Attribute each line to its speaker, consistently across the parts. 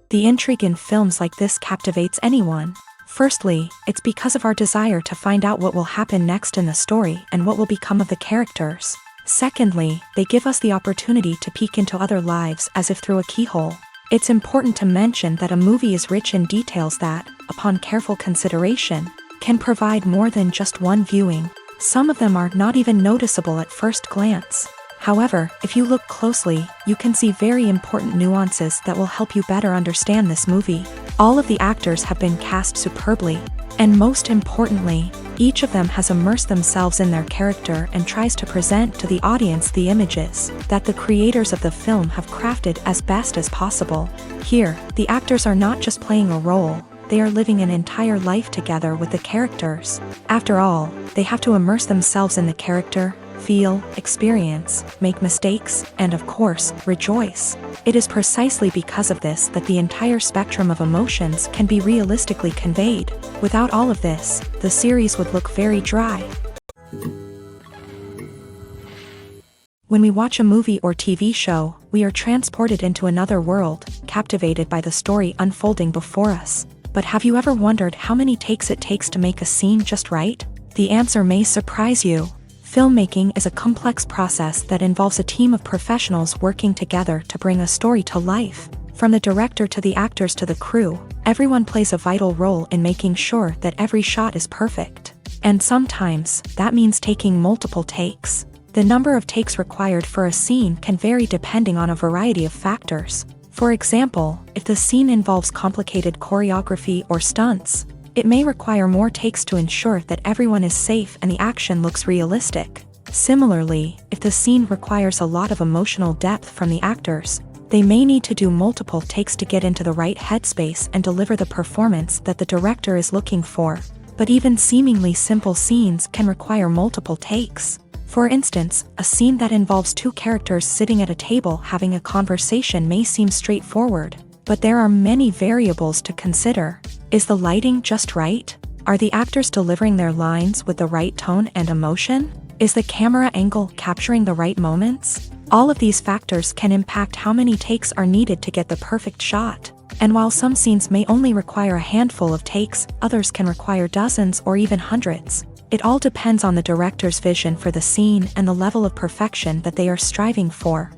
Speaker 1: The intrigue in films like this captivates anyone. Firstly, it's because of our desire to find out what will happen next in the story and what will become of the characters. Secondly, they give us the opportunity to peek into other lives as if through a keyhole. It's important to mention that a movie is rich in details that, upon careful consideration, can provide more than just one viewing. Some of them are not even noticeable at first glance. However, if you look closely, you can see very important nuances that will help you better understand this movie. All of the actors have been cast superbly, and most importantly, each of them has immersed themselves in their character and tries to present to the audience the images that the creators of the film have crafted as best as possible. Here, the actors are not just playing a role, they are living an entire life together with the characters. After all, they have to immerse themselves in the character, feel, experience, make mistakes, and of course, rejoice. It is precisely because of this that the entire spectrum of emotions can be realistically conveyed. Without all of this, the series would look very dry. When we watch a movie or TV show, we are transported into another world, captivated by the story unfolding before us. But have you ever wondered how many takes it takes to make a scene just right? The answer may surprise you. Filmmaking is a complex process that involves a team of professionals working together to bring a story to life. From the director to the actors to the crew, everyone plays a vital role in making sure that every shot is perfect. And sometimes, that means taking multiple takes. The number of takes required for a scene can vary depending on a variety of factors. For example, if the scene involves complicated choreography or stunts, it may require more takes to ensure that everyone is safe and the action looks realistic. Similarly, if the scene requires a lot of emotional depth from the actors, they may need to do multiple takes to get into the right headspace and deliver the performance that the director is looking for. But even seemingly simple scenes can require multiple takes. For instance, a scene that involves two characters sitting at a table having a conversation may seem straightforward, but there are many variables to consider. Is the lighting just right? Are the actors delivering their lines with the right tone and emotion? Is the camera angle capturing the right moments? All of these factors can impact how many takes are needed to get the perfect shot. And while some scenes may only require a handful of takes, others can require dozens or even hundreds. It all depends on the director's vision for the scene and the level of perfection that they are striving for.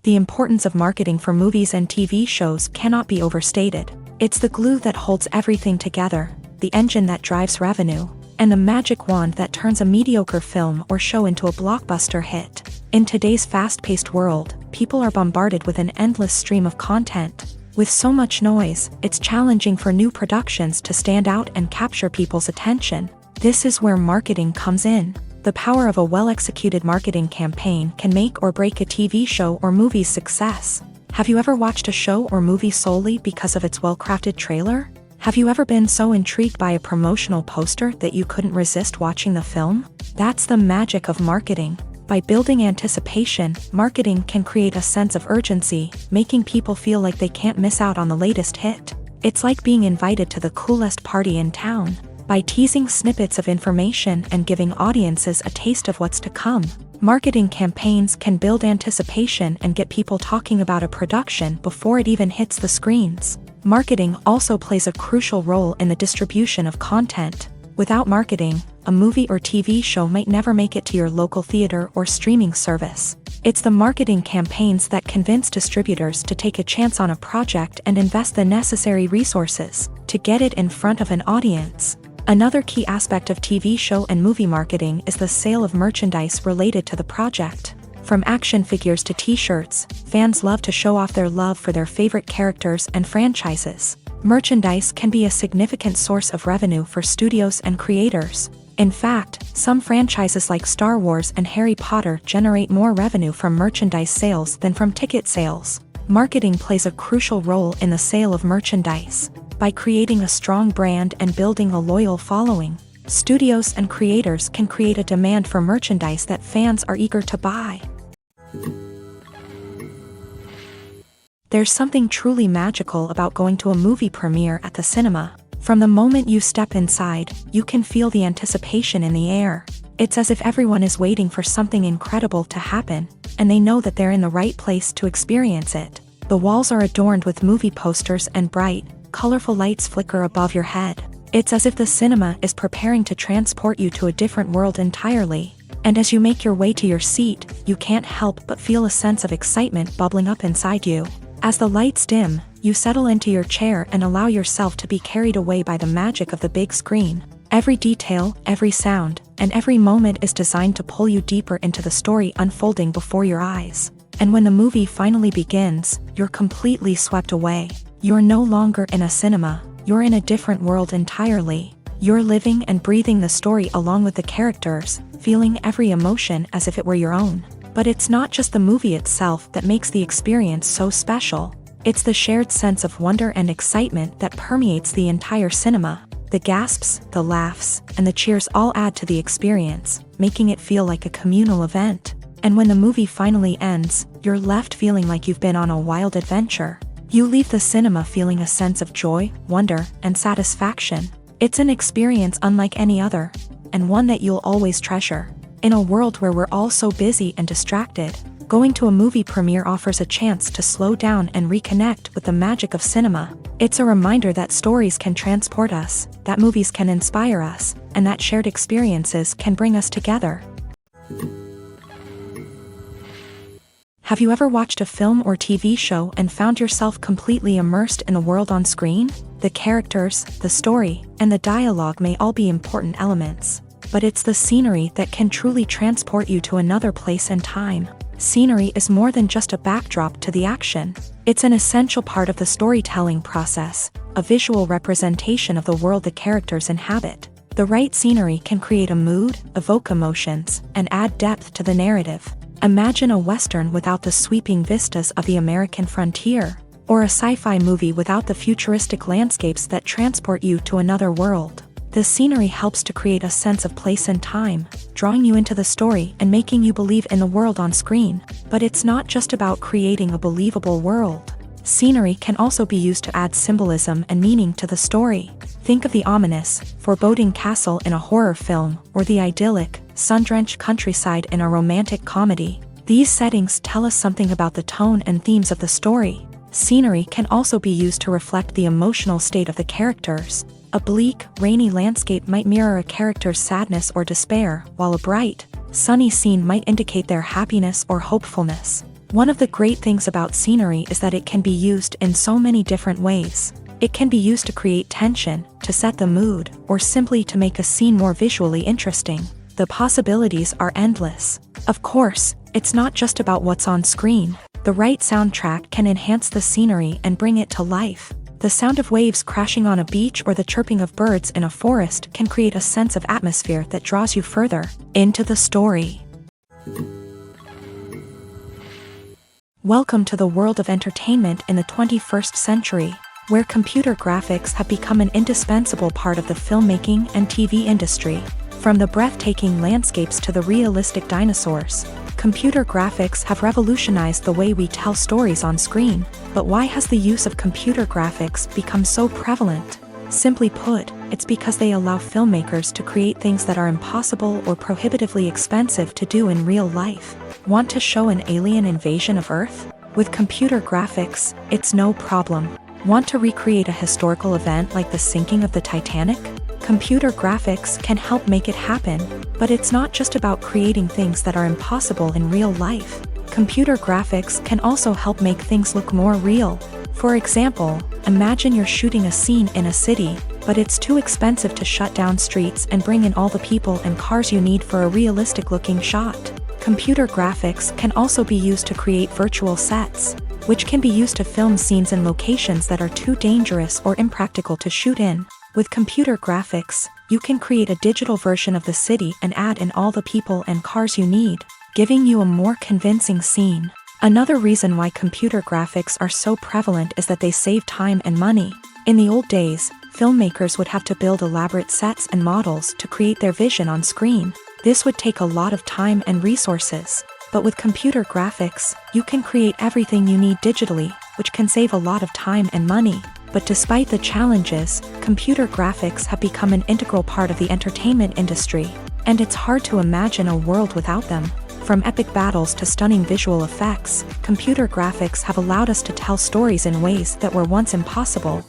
Speaker 1: The importance of marketing for movies and TV shows cannot be overstated. It's the glue that holds everything together, the engine that drives revenue, and the magic wand that turns a mediocre film or show into a blockbuster hit. In today's fast-paced world, people are bombarded with an endless stream of content. With so much noise, it's challenging for new productions to stand out and capture people's attention. This is where marketing comes in. The power of a well-executed marketing campaign can make or break a TV show or movie's success. Have you ever watched a show or movie solely because of its well-crafted trailer? Have you ever been so intrigued by a promotional poster that you couldn't resist watching the film? That's the magic of marketing. By building anticipation, marketing can create a sense of urgency, making people feel like they can't miss out on the latest hit. It's like being invited to the coolest party in town. By teasing snippets of information and giving audiences a taste of what's to come, marketing campaigns can build anticipation and get people talking about a production before it even hits the screens. Marketing also plays a crucial role in the distribution of content. Without marketing, a movie or TV show might never make it to your local theater or streaming service. It's the marketing campaigns that convince distributors to take a chance on a project and invest the necessary resources to get it in front of an audience. Another key aspect of TV show and movie marketing is the sale of merchandise related to the project. From action figures to t-shirts, fans love to show off their love for their favorite characters and franchises. Merchandise can be a significant source of revenue for studios and creators. In fact, some franchises like Star Wars and Harry Potter generate more revenue from merchandise sales than from ticket sales. Marketing plays a crucial role in the sale of merchandise. By creating a strong brand and building a loyal following, studios and creators can create a demand for merchandise that fans are eager to buy. There's something truly magical about going to a movie premiere at the cinema. From the moment you step inside, you can feel the anticipation in the air. It's as if everyone is waiting for something incredible to happen. and they know that they're in the right place to experience it. The walls are adorned with movie posters and bright, colorful lights flicker above your head. It's as if the cinema is preparing to transport you to a different world entirely. And as you make your way to your seat, you can't help but feel a sense of excitement bubbling up inside you. As the lights dim, you settle into your chair and allow yourself to be carried away by the magic of the big screen. Every detail, every sound, and every moment is designed to pull you deeper into the story unfolding before your eyes. And when the movie finally begins, you're completely swept away. You're no longer in a cinema, you're in a different world entirely. You're living and breathing the story along with the characters, feeling every emotion as if it were your own. But it's not just the movie itself that makes the experience so special. It's the shared sense of wonder and excitement that permeates the entire cinema. The gasps, the laughs, and the cheers all add to the experience, making it feel like a communal event. And when the movie finally ends, you're left feeling like you've been on a wild adventure. You leave the cinema feeling a sense of joy, wonder, and satisfaction. It's an experience unlike any other, and one that you'll always treasure. In a world where we're all so busy and distracted, going to a movie premiere offers a chance to slow down and reconnect with the magic of cinema. It's a reminder that stories can transport us, that movies can inspire us, and that shared experiences can bring us together. Have you ever watched a film or TV show and found yourself completely immersed in the world on screen? The characters, the story, and the dialogue may all be important elements, but it's the scenery that can truly transport you to another place and time. Scenery is more than just a backdrop to the action. It's an essential part of the storytelling process, a visual representation of the world the characters inhabit. The right scenery can create a mood, evoke emotions, and add depth to the narrative. Imagine a Western without the sweeping vistas of the American frontier, or a sci-fi movie without the futuristic landscapes that transport you to another world. The scenery helps to create a sense of place and time, drawing you into the story and making you believe in the world on screen. But it's not just about creating a believable world. Scenery can also be used to add symbolism and meaning to the story. Think of the ominous, foreboding castle in a horror film, or the idyllic, sun-drenched countryside in a romantic comedy. These settings tell us something about the tone and themes of the story. Scenery can also be used to reflect the emotional state of the characters. A bleak, rainy landscape might mirror a character's sadness or despair, while a bright, sunny scene might indicate their happiness or hopefulness. One of the great things about scenery is that it can be used in so many different ways. It can be used to create tension, to set the mood, or simply to make a scene more visually interesting. The possibilities are endless. Of course, it's not just about what's on screen. The right soundtrack can enhance the scenery and bring it to life. The sound of waves crashing on a beach or the chirping of birds in a forest can create a sense of atmosphere that draws you further into the story. Welcome to the world of entertainment in the 21st century, where computer graphics have become an indispensable part of the filmmaking and TV industry. From the breathtaking landscapes to the realistic dinosaurs, computer graphics have revolutionized the way we tell stories on screen. But why has the use of computer graphics become so prevalent? Simply put, it's because they allow filmmakers to create things that are impossible or prohibitively expensive to do in real life. Want to show an alien invasion of Earth? With computer graphics, it's no problem. Want to recreate a historical event like the sinking of the Titanic? Computer graphics can help make it happen, but it's not just about creating things that are impossible in real life. Computer graphics can also help make things look more real. For example, imagine you're shooting a scene in a city, but it's too expensive to shut down streets and bring in all the people and cars you need for a realistic-looking shot. Computer graphics can also be used to create virtual sets, which can be used to film scenes in locations that are too dangerous or impractical to shoot in. With computer graphics, you can create a digital version of the city and add in all the people and cars you need, giving you a more convincing scene. Another reason why computer graphics are so prevalent is that they save time and money. In the old days, filmmakers would have to build elaborate sets and models to create their vision on screen. This would take a lot of time and resources. But with computer graphics, you can create everything you need digitally, which can save a lot of time and money. But despite the challenges, computer graphics have become an integral part of the entertainment industry, and it's hard to imagine a world without them. From epic battles to stunning visual effects, computer graphics have allowed us to tell stories in ways that were once impossible.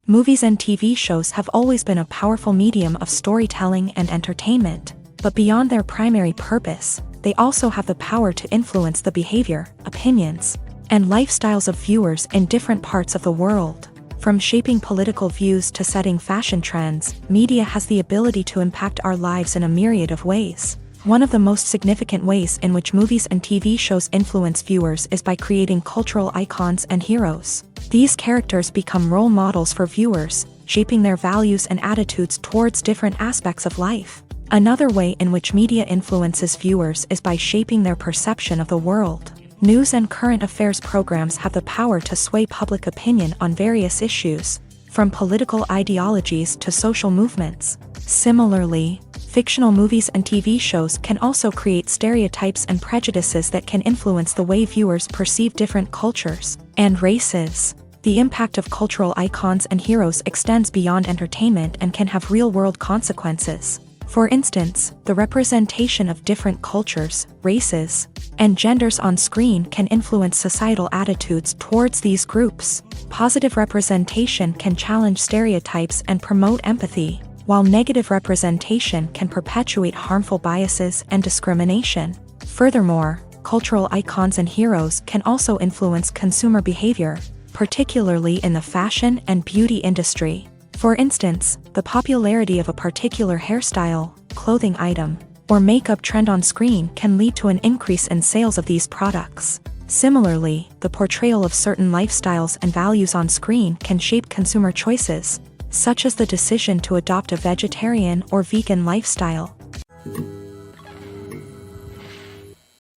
Speaker 1: Movies and TV shows have always been a powerful medium of storytelling and entertainment, but beyond their primary purpose, they also have the power to influence the behavior, opinions, and lifestyles of viewers in different parts of the world. From shaping political views to setting fashion trends, media has the ability to impact our lives in a myriad of ways. One of the most significant ways in which movies and TV shows influence viewers is by creating cultural icons and heroes. These characters become role models for viewers, shaping their values and attitudes towards different aspects of life. Another way in which media influences viewers is by shaping their perception of the world. News and current affairs programs have the power to sway public opinion on various issues, from political ideologies to social movements. Similarly, fictional movies and TV shows can also create stereotypes and prejudices that can influence the way viewers perceive different cultures and races. The impact of cultural icons and heroes extends beyond entertainment and can have real-world consequences. For instance, the representation of different cultures, races, and genders on screen can influence societal attitudes towards these groups. Positive representation can challenge stereotypes and promote empathy, while negative representation can perpetuate harmful biases and discrimination. Furthermore, cultural icons and heroes can also influence consumer behavior, particularly in the fashion and beauty industry. For instance, the popularity of a particular hairstyle, clothing item, or makeup trend on screen can lead to an increase in sales of these products. Similarly, the portrayal of certain lifestyles and values on screen can shape consumer choices, such as the decision to adopt a vegetarian or vegan lifestyle.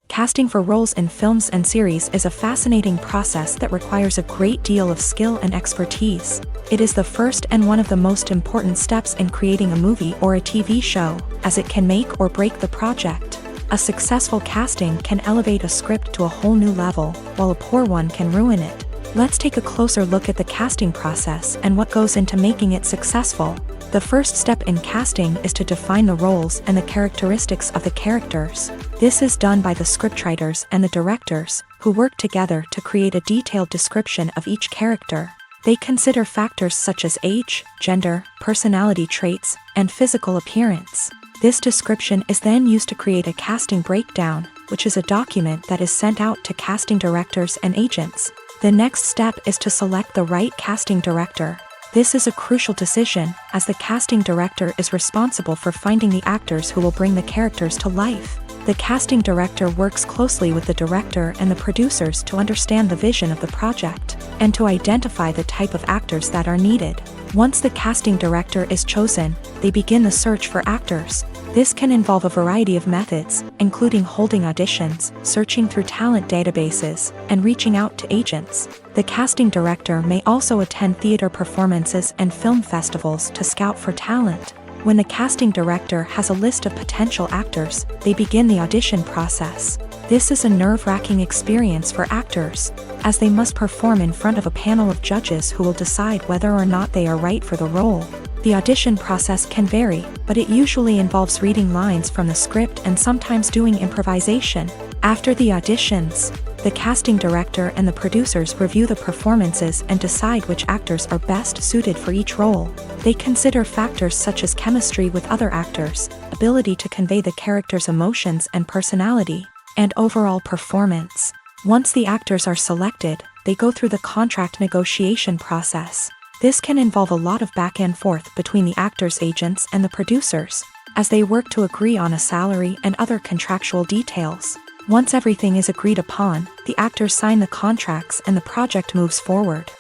Speaker 1: Casting for roles in films and series is a fascinating process that requires a great deal of skill and expertise. It is the first and one of the most important steps in creating a movie or a TV show, as it can make or break the project. A successful casting can elevate a script to a whole new level, while a poor one can ruin it. Let's take a closer look at the casting process and what goes into making it successful. The first step in casting is to define the roles and the characteristics of the characters. This is done by the scriptwriters and the directors, who work together to create a detailed description of each character. They consider factors such as age, gender, personality traits, and physical appearance. This description is then used to create a casting breakdown, which is a document that is sent out to casting directors and agents. The next step is to select the right casting director. This is a crucial decision, as the casting director is responsible for finding the actors who will bring the characters to life. The casting director works closely with the director and the producers to understand the vision of the project, and to identify the type of actors that are needed. Once the casting director is chosen, they begin the search for actors. This can involve a variety of methods, including holding auditions, searching through talent databases, and reaching out to agents. The casting director may also attend theater performances and film festivals to scout for talent. When the casting director has a list of potential actors, they begin the audition process. This is a nerve-wracking experience for actors, as they must perform in front of a panel of judges who will decide whether or not they are right for the role. The audition process can vary, but it usually involves reading lines from the script and sometimes doing improvisation. After the auditions, the casting director and the producers review the performances and decide which actors are best suited for each role. They consider factors such as chemistry with other actors, ability to convey the character's emotions and personality, and overall performance. Once the actors are selected, they go through the contract negotiation process. This can involve a lot of back and forth between the actors' agents and the producers, as they work to agree on a salary and other contractual details. Once everything is agreed upon, the actors sign the contracts and the project moves forward.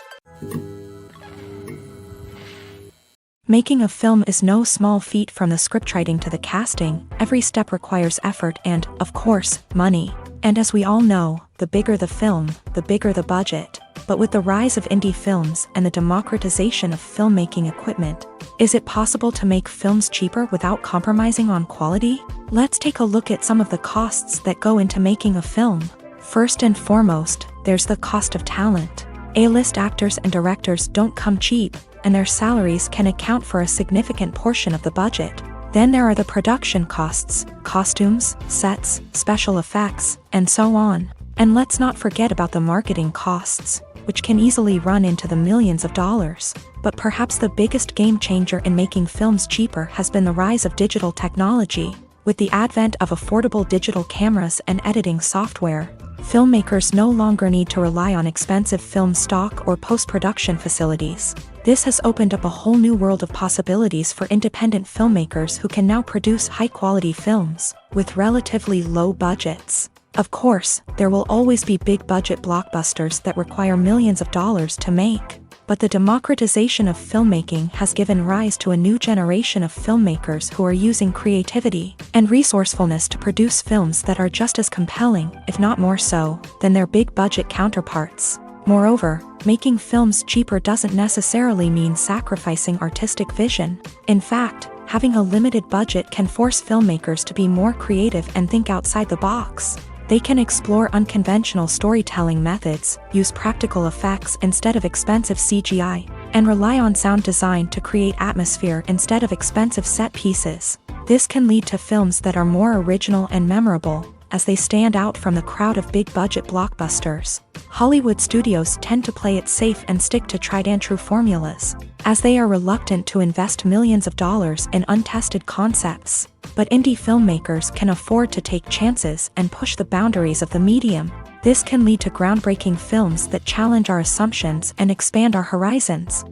Speaker 1: Making a film is no small feat. From the scriptwriting to the casting, every step requires effort and, of course, money. And as we all know, the bigger the film, the bigger the budget. But with the rise of indie films and the democratization of filmmaking equipment, is it possible to make films cheaper without compromising on quality? Let's take a look at some of the costs that go into making a film. First and foremost, there's the cost of talent. A-list actors and directors don't come cheap, and their salaries can account for a significant portion of the budget. Then there are the production costs, costumes, sets, special effects, and so on. And let's not forget about the marketing costs, which can easily run into the millions of dollars. But perhaps the biggest game changer in making films cheaper has been the rise of digital technology. With the advent of affordable digital cameras and editing software, filmmakers no longer need to rely on expensive film stock or post-production facilities. This has opened up a whole new world of possibilities for independent filmmakers who can now produce high-quality films with relatively low budgets. Of course, there will always be big-budget blockbusters that require millions of dollars to make. But the democratization of filmmaking has given rise to a new generation of filmmakers who are using creativity and resourcefulness to produce films that are just as compelling, if not more so, than their big-budget counterparts. Moreover, making films cheaper doesn't necessarily mean sacrificing artistic vision. In fact, having a limited budget can force filmmakers to be more creative and think outside the box. They can explore unconventional storytelling methods, use practical effects instead of expensive CGI, and rely on sound design to create atmosphere instead of expensive set pieces. This can lead to films that are more original and memorable, as they stand out from the crowd of big-budget blockbusters. Hollywood studios tend to play it safe and stick to tried-and-true formulas, as they are reluctant to invest millions of dollars in untested concepts. But indie filmmakers can afford to take chances and push the boundaries of the medium. This can lead to groundbreaking films that challenge our assumptions and expand our horizons.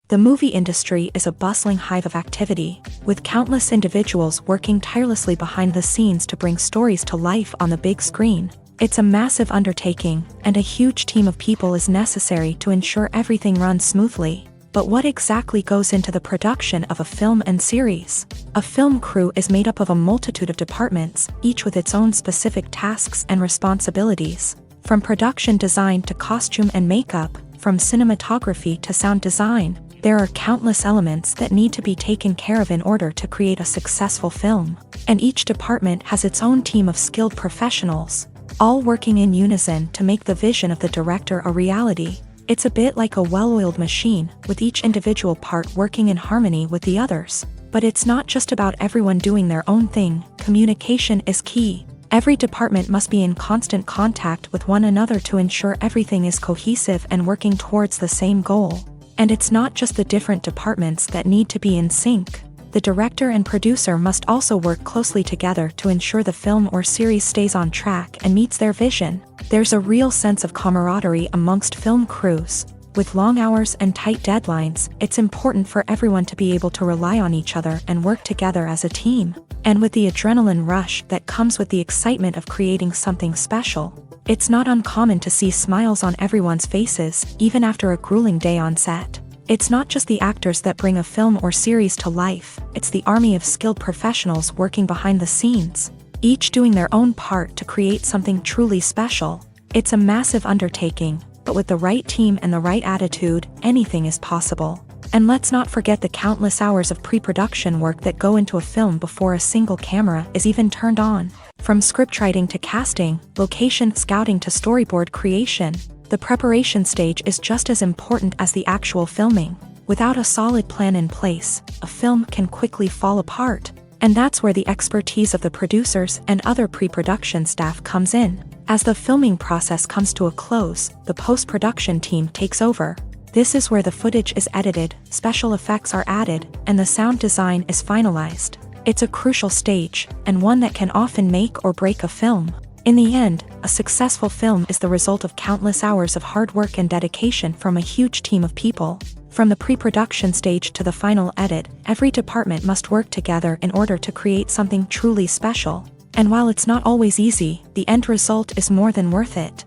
Speaker 1: The movie industry is a bustling hive of activity, with countless individuals working tirelessly behind the scenes to bring stories to life on the big screen. It's a massive undertaking, and a huge team of people is necessary to ensure everything runs smoothly. But what exactly goes into the production of a film and series? A film crew is made up of a multitude of departments, each with its own specific tasks and responsibilities. From production design to costume and makeup, from cinematography to sound design, there are countless elements that need to be taken care of in order to create a successful film. And each department has its own team of skilled professionals, all working in unison to make the vision of the director a reality. It's a bit like a well-oiled machine, with each individual part working in harmony with the others. But it's not just about everyone doing their own thing. Communication is key. Every department must be in constant contact with one another to ensure everything is cohesive and working towards the same goal. And it's not just the different departments that need to be in sync. The director and producer must also work closely together to ensure the film or series stays on track and meets their vision. There's a real sense of camaraderie amongst film crews. With long hours and tight deadlines, it's important for everyone to be able to rely on each other and work together as a team. And with the adrenaline rush that comes with the excitement of creating something special, it's not uncommon to see smiles on everyone's faces, even after a grueling day on set. It's not just the actors that bring a film or series to life, it's the army of skilled professionals working behind the scenes, each doing their own part to create something truly special. It's a massive undertaking, but with the right team and the right attitude, anything is possible. And let's not forget the countless hours of pre-production work that go into a film before a single camera is even turned on. From scriptwriting to casting, location scouting to storyboard creation, the preparation stage is just as important as the actual filming. Without a solid plan in place, a film can quickly fall apart. And that's where the expertise of the producers and other pre-production staff comes in. As the filming process comes to a close, the post-production team takes over. This is where the footage is edited, special effects are added, and the sound design is finalized. It's a crucial stage, and one that can often make or break a film. In the end, a successful film is the result of countless hours of hard work and dedication from a huge team of people. From the pre-production stage to the final edit, every department must work together in order to create something truly special. And while it's not always easy, the end result is more than worth it.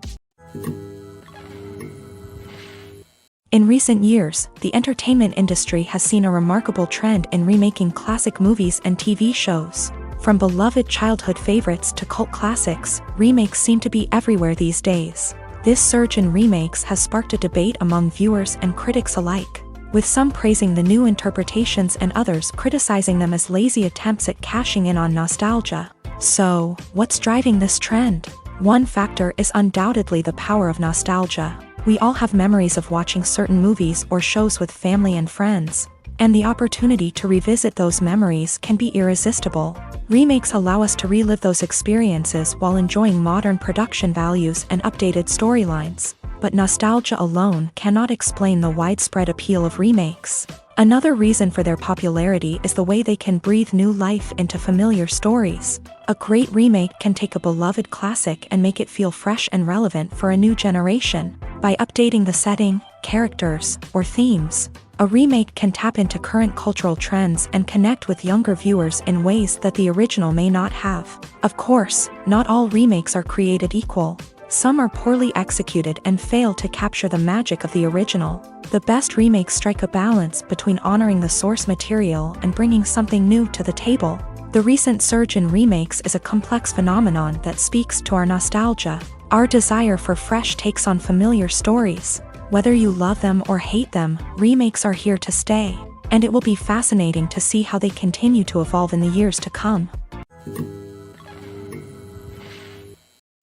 Speaker 1: In recent years, the entertainment industry has seen a remarkable trend in remaking classic movies and TV shows. From beloved childhood favorites to cult classics, remakes seem to be everywhere these days. This surge in remakes has sparked a debate among viewers and critics alike, with some praising the new interpretations and others criticizing them as lazy attempts at cashing in on nostalgia. So, what's driving this trend? One factor is undoubtedly the power of nostalgia. We all have memories of watching certain movies or shows with family and friends, and the opportunity to revisit those memories can be irresistible. Remakes allow us to relive those experiences while enjoying modern production values and updated storylines. But nostalgia alone cannot explain the widespread appeal of remakes. Another reason for their popularity is the way they can breathe new life into familiar stories. A great remake can take a beloved classic and make it feel fresh and relevant for a new generation. By updating the setting, characters, or themes, a remake can tap into current cultural trends and connect with younger viewers in ways that the original may not have. Of course, not all remakes are created equal. Some are poorly executed and fail to capture the magic of the original. The best remakes strike a balance between honoring the source material and bringing something new to the table. The recent surge in remakes is a complex phenomenon that speaks to our nostalgia, our desire for fresh takes on familiar stories. Whether you love them or hate them, remakes are here to stay, and it will be fascinating to see how they continue to evolve in the years to come.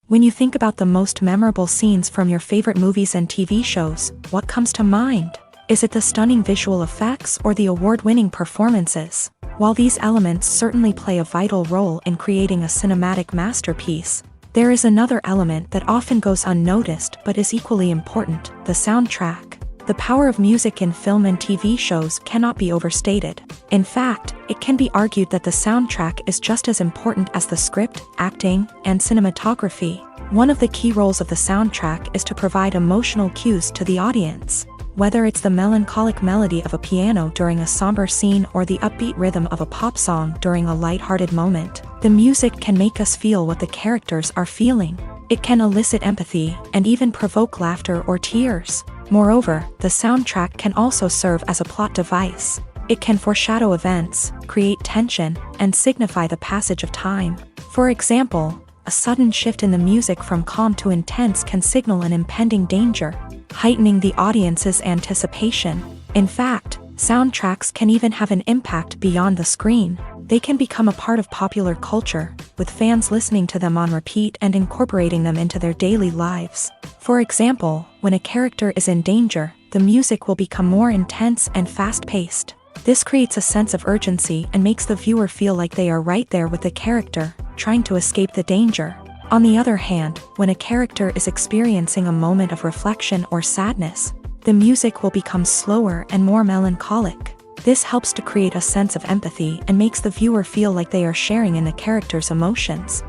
Speaker 1: When you think about the most memorable scenes from your favorite movies and TV shows, what comes to mind? Is it the stunning visual effects or the award-winning performances? While these elements certainly play a vital role in creating a cinematic masterpiece, there is another element that often goes unnoticed but is equally important: the soundtrack. The power of music in film and TV shows cannot be overstated. In fact, it can be argued that the soundtrack is just as important as the script, acting, and cinematography. One of the key roles of the soundtrack is to provide emotional cues to the audience. Whether it's the melancholic melody of a piano during a somber scene or the upbeat rhythm of a pop song during a light-hearted moment, the music can make us feel what the characters are feeling. It can elicit empathy and even provoke laughter or tears. Moreover, the soundtrack can also serve as a plot device. It can foreshadow events, create tension, and signify the passage of time. For example, a sudden shift in the music from calm to intense can signal an impending danger, heightening the audience's anticipation. In fact, soundtracks can even have an impact beyond the screen. They can become a part of popular culture, with fans listening to them on repeat and incorporating them into their daily lives. For example, when a character is in danger, the music will become more intense and fast-paced. This creates a sense of urgency and makes the viewer feel like they are right there with the character, trying to escape the danger. On the other hand, when a character is experiencing a moment of reflection or sadness, the music will become slower and more melancholic. This helps to create a sense of empathy and makes the viewer feel like they are sharing in the character's emotions.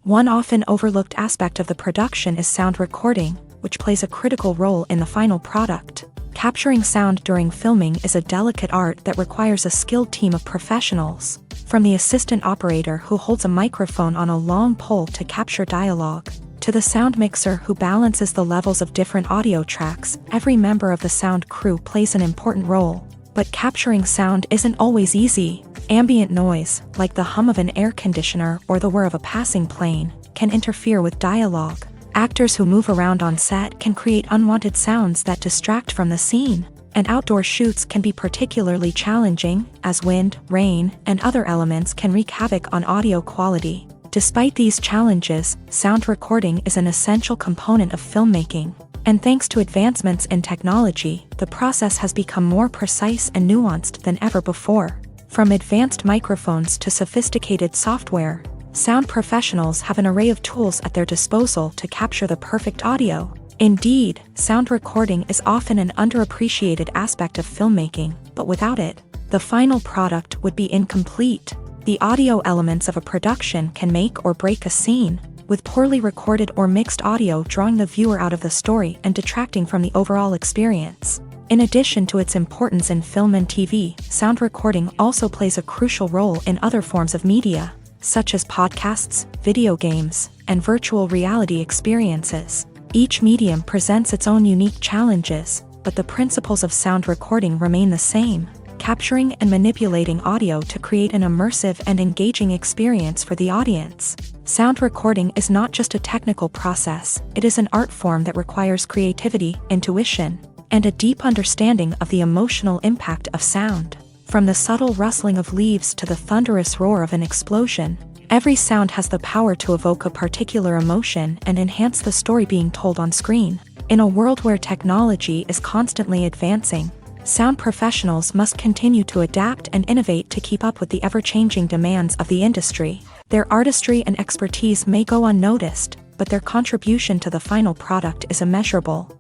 Speaker 1: One often overlooked aspect of the production is sound recording, which plays a critical role in the final product. Capturing sound during filming is a delicate art that requires a skilled team of professionals. From the assistant operator who holds a microphone on a long pole to capture dialogue, to the sound mixer who balances the levels of different audio tracks, every member of the sound crew plays an important role. But capturing sound isn't always easy. Ambient noise, like the hum of an air conditioner or the whir of a passing plane, can interfere with dialogue. Actors who move around on set can create unwanted sounds that distract from the scene. And outdoor shoots can be particularly challenging, as wind, rain, and other elements can wreak havoc on audio quality. Despite these challenges, sound recording is an essential component of filmmaking. And thanks to advancements in technology, the process has become more precise and nuanced than ever before. From advanced microphones to sophisticated software, sound professionals have an array of tools at their disposal to capture the perfect audio. Indeed, sound recording is often an underappreciated aspect of filmmaking, but without it, the final product would be incomplete. The audio elements of a production can make or break a scene, with poorly recorded or mixed audio drawing the viewer out of the story and detracting from the overall experience. In addition to its importance in film and TV, sound recording also plays a crucial role in other forms of media, such as podcasts, video games, and virtual reality experiences. Each medium presents its own unique challenges, but the principles of sound recording remain the same: capturing and manipulating audio to create an immersive and engaging experience for the audience. Sound recording is not just a technical process, it is an art form that requires creativity, intuition, and a deep understanding of the emotional impact of sound. From the subtle rustling of leaves to the thunderous roar of an explosion, every sound has the power to evoke a particular emotion and enhance the story being told on screen. In a world where technology is constantly advancing, sound professionals must continue to adapt and innovate to keep up with the ever-changing demands of the industry. Their artistry and expertise may go unnoticed, but their contribution to the final product is immeasurable.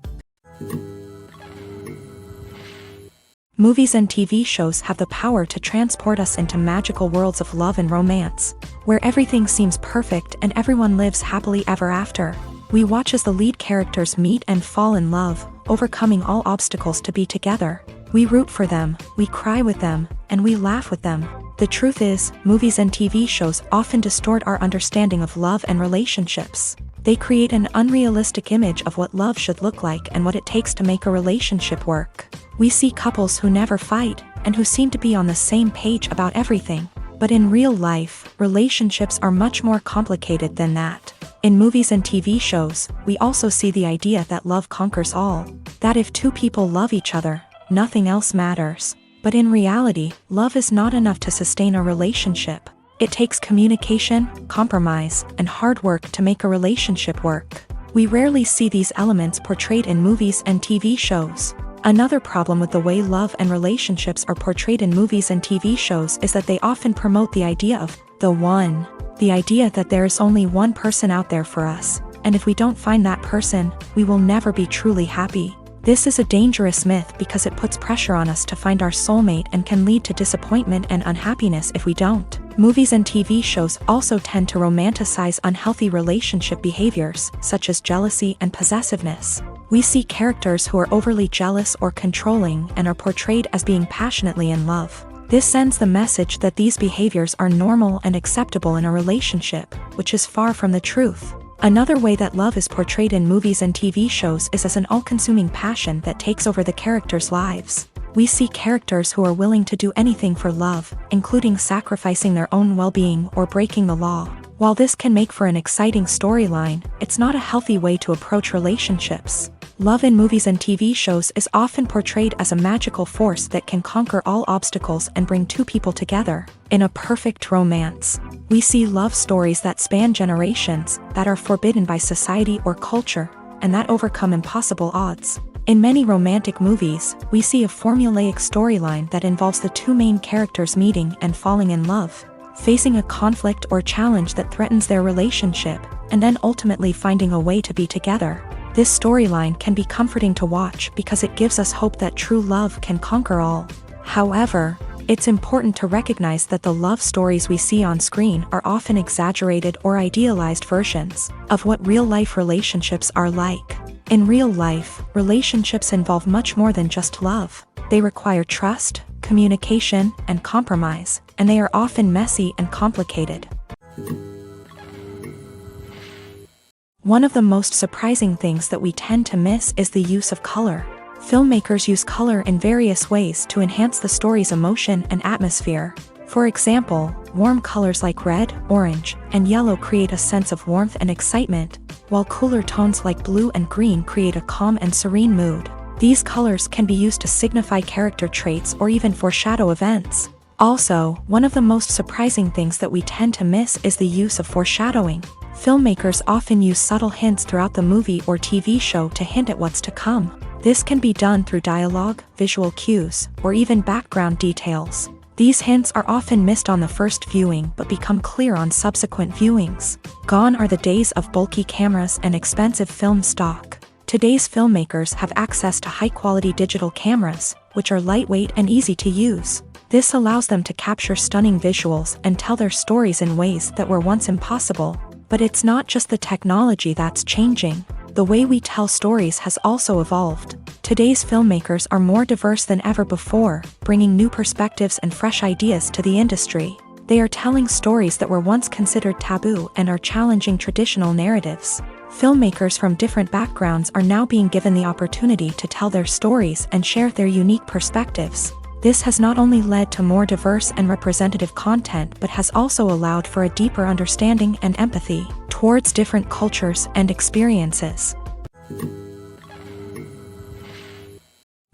Speaker 1: Movies and TV shows have the power to transport us into magical worlds of love and romance, where everything seems perfect and everyone lives happily ever after. We watch as the lead characters meet and fall in love, overcoming all obstacles to be together. We root for them, we cry with them, and we laugh with them. The truth is, movies and TV shows often distort our understanding of love and relationships. They create an unrealistic image of what love should look like and what it takes to make a relationship work. We see couples who never fight, and who seem to be on the same page about everything. But in real life, relationships are much more complicated than that. In movies and TV shows, we also see the idea that love conquers all. That if two people love each other, nothing else matters. But in reality, love is not enough to sustain a relationship. It takes communication, compromise, and hard work to make a relationship work. We rarely see these elements portrayed in movies and TV shows. Another problem with the way love and relationships are portrayed in movies and TV shows is that they often promote the idea of the one. The idea that there is only one person out there for us, and if we don't find that person, we will never be truly happy. This is a dangerous myth because it puts pressure on us to find our soulmate and can lead to disappointment and unhappiness if we don't. Movies and TV shows also tend to romanticize unhealthy relationship behaviors, such as jealousy and possessiveness. We see characters who are overly jealous or controlling and are portrayed as being passionately in love. This sends the message that these behaviors are normal and acceptable in a relationship, which is far from the truth. Another way that love is portrayed in movies and TV shows is as an all-consuming passion that takes over the characters' lives. We see characters who are willing to do anything for love, including sacrificing their own well-being or breaking the law. While this can make for an exciting storyline, it's not a healthy way to approach relationships. Love in movies and TV shows is often portrayed as a magical force that can conquer all obstacles and bring two people together. In a perfect romance, we see love stories that span generations, that are forbidden by society or culture, and that overcome impossible odds. In many romantic movies, we see a formulaic storyline that involves the two main characters meeting and falling in love, facing a conflict or challenge that threatens their relationship, and then ultimately finding a way to be together. This storyline can be comforting to watch because it gives us hope that true love can conquer all. However, it's important to recognize that the love stories we see on screen are often exaggerated or idealized versions of what real-life relationships are like. In real life, relationships involve much more than just love. They require trust, communication, and compromise, and they are often messy and complicated. One of the most surprising things that we tend to miss is the use of color. Filmmakers use color in various ways to enhance the story's emotion and atmosphere. For example, warm colors like red, orange, and yellow create a sense of warmth and excitement, while cooler tones like blue and green create a calm and serene mood. These colors can be used to signify character traits or even foreshadow events. Also, one of the most surprising things that we tend to miss is the use of foreshadowing. Filmmakers often use subtle hints throughout the movie or TV show to hint at what's to come. This can be done through dialogue, visual cues, or even background details. These hints are often missed on the first viewing but become clear on subsequent viewings. Gone are the days of bulky cameras and expensive film stock. Today's filmmakers have access to high-quality digital cameras, which are lightweight and easy to use. This allows them to capture stunning visuals and tell their stories in ways that were once impossible. But it's not just the technology that's changing. The way we tell stories has also evolved. Today's filmmakers are more diverse than ever before, bringing new perspectives and fresh ideas to the industry. They are telling stories that were once considered taboo and are challenging traditional narratives. Filmmakers from different backgrounds are now being given the opportunity to tell their stories and share their unique perspectives. This has not only led to more diverse and representative content but has also allowed for a deeper understanding and empathy towards different cultures and experiences.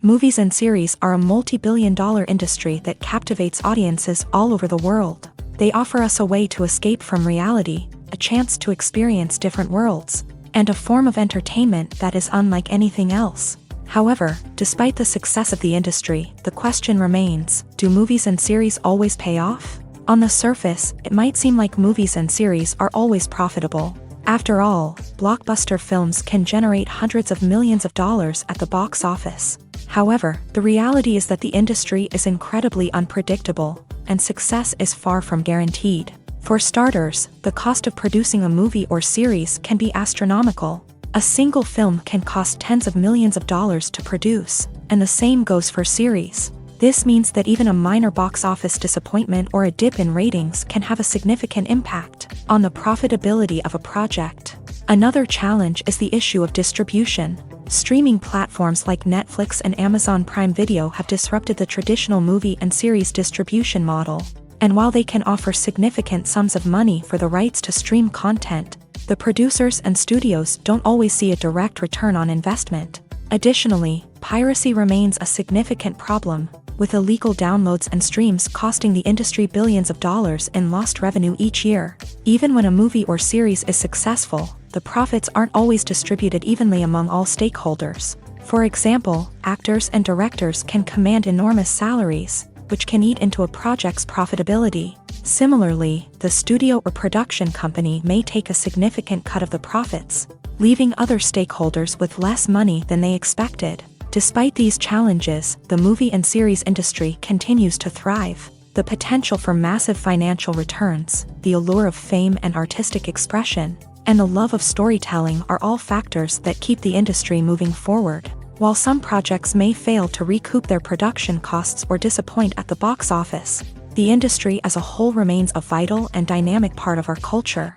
Speaker 1: Movies and series are a multi-billion-dollar industry that captivates audiences all over the world. They offer us a way to escape from reality, a chance to experience different worlds, and a form of entertainment that is unlike anything else. However, despite the success of the industry, the question remains, do movies and series always pay off? On the surface, it might seem like movies and series are always profitable. After all, blockbuster films can generate hundreds of millions of dollars at the box office. However, the reality is that the industry is incredibly unpredictable, and success is far from guaranteed. For starters, the cost of producing a movie or series can be astronomical. A single film can cost tens of millions of dollars to produce, and the same goes for series. This means that even a minor box office disappointment or a dip in ratings can have a significant impact on the profitability of a project. Another challenge is the issue of distribution. Streaming platforms like Netflix and Amazon Prime Video have disrupted the traditional movie and series distribution model. And while they can offer significant sums of money for the rights to stream content, the producers and studios don't always see a direct return on investment. Additionally, piracy remains a significant problem, with illegal downloads and streams costing the industry billions of dollars in lost revenue each year. Even when a movie or series is successful, the profits aren't always distributed evenly among all stakeholders. For example, actors and directors can command enormous salaries, which can eat into a project's profitability. Similarly, the studio or production company may take a significant cut of the profits, leaving other stakeholders with less money than they expected. Despite these challenges, the movie and series industry continues to thrive. The potential for massive financial returns, the allure of fame and artistic expression, and the love of storytelling are all factors that keep the industry moving forward. While some projects may fail to recoup their production costs or disappoint at the box office, the industry as a whole remains a vital and dynamic part of our culture.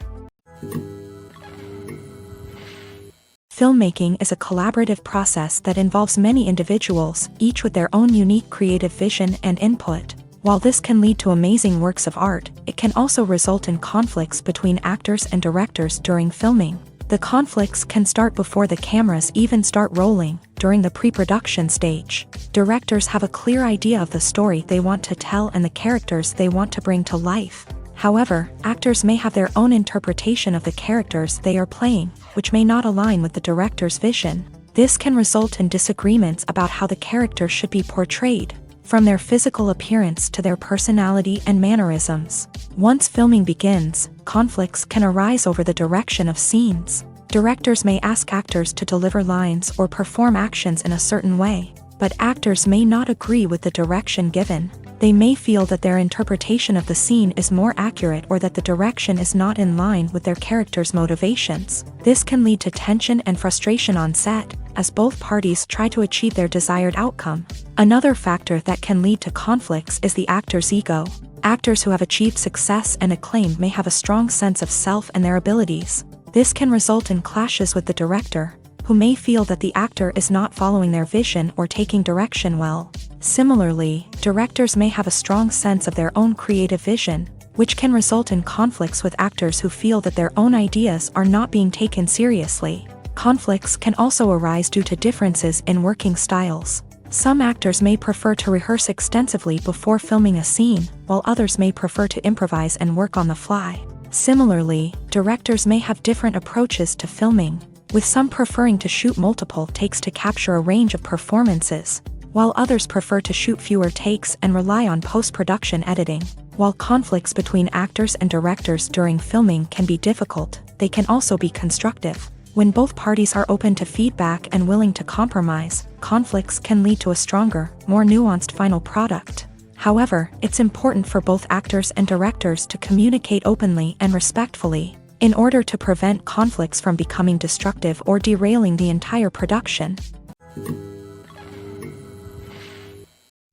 Speaker 1: Filmmaking is a collaborative process that involves many individuals, each with their own unique creative vision and input. While this can lead to amazing works of art, it can also result in conflicts between actors and directors during filming. The conflicts can start before the cameras even start rolling, during the pre-production stage. Directors have a clear idea of the story they want to tell and the characters they want to bring to life. However, actors may have their own interpretation of the characters they are playing, which may not align with the director's vision. This can result in disagreements about how the character should be portrayed, from their physical appearance to their personality and mannerisms. Once filming begins, conflicts can arise over the direction of scenes. Directors may ask actors to deliver lines or perform actions in a certain way, but actors may not agree with the direction given. They may feel that their interpretation of the scene is more accurate or that the direction is not in line with their character's motivations. This can lead to tension and frustration on set, as both parties try to achieve their desired outcome. Another factor that can lead to conflicts is the actor's ego. Actors who have achieved success and acclaim may have a strong sense of self and their abilities. This can result in clashes with the director, who may feel that the actor is not following their vision or taking direction well. Similarly, directors may have a strong sense of their own creative vision, which can result in conflicts with actors who feel that their own ideas are not being taken seriously. Conflicts can also arise due to differences in working styles. Some actors may prefer to rehearse extensively before filming a scene, while others may prefer to improvise and work on the fly. Similarly, directors may have different approaches to filming, with some preferring to shoot multiple takes to capture a range of performances, while others prefer to shoot fewer takes and rely on post-production editing. While conflicts between actors and directors during filming can be difficult, they can also be constructive. When both parties are open to feedback and willing to compromise, conflicts can lead to a stronger, more nuanced final product. However, it's important for both actors and directors to communicate openly and respectfully, in order to prevent conflicts from becoming destructive or derailing the entire production.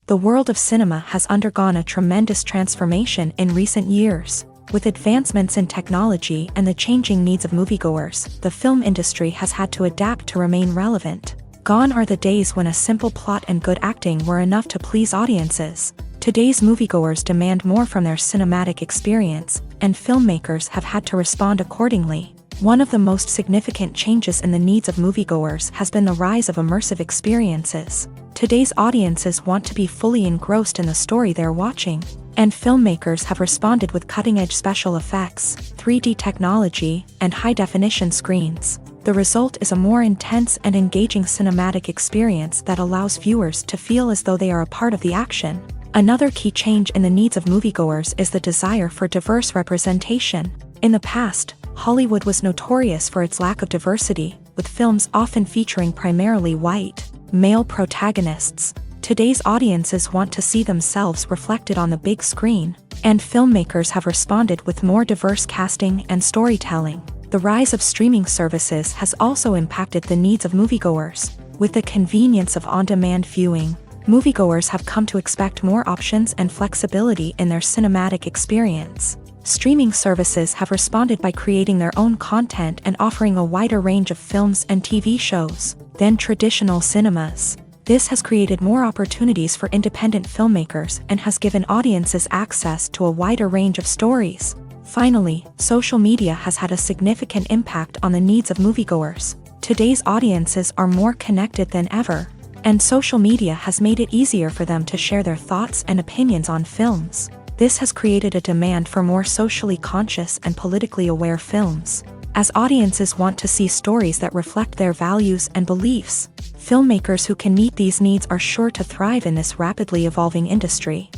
Speaker 1: The world of cinema has undergone a tremendous transformation in recent years. With advancements in technology and the changing needs of moviegoers, the film industry has had to adapt to remain relevant. Gone are the days when a simple plot and good acting were enough to please audiences. Today's moviegoers demand more from their cinematic experience, and filmmakers have had to respond accordingly. One of the most significant changes in the needs of moviegoers has been the rise of immersive experiences. Today's audiences want to be fully engrossed in the story they're watching, and filmmakers have responded with cutting-edge special effects, 3D technology, and high-definition screens. The result is a more intense and engaging cinematic experience that allows viewers to feel as though they are a part of the action. Another key change in the needs of moviegoers is the desire for diverse representation. In the past, Hollywood was notorious for its lack of diversity, with films often featuring primarily white, male protagonists. Today's audiences want to see themselves reflected on the big screen, and filmmakers have responded with more diverse casting and storytelling. The rise of streaming services has also impacted the needs of moviegoers. With the convenience of on-demand viewing, moviegoers have come to expect more options and flexibility in their cinematic experience. Streaming services have responded by creating their own content and offering a wider range of films and TV shows than traditional cinemas. This has created more opportunities for independent filmmakers and has given audiences access to a wider range of stories. Finally, social media has had a significant impact on the needs of moviegoers. Today's audiences are more connected than ever, and social media has made it easier for them to share their thoughts and opinions on films. This has created a demand for more socially conscious and politically aware films. As audiences want to see stories that reflect their values and beliefs, filmmakers who can meet these needs are sure to thrive in this rapidly evolving industry.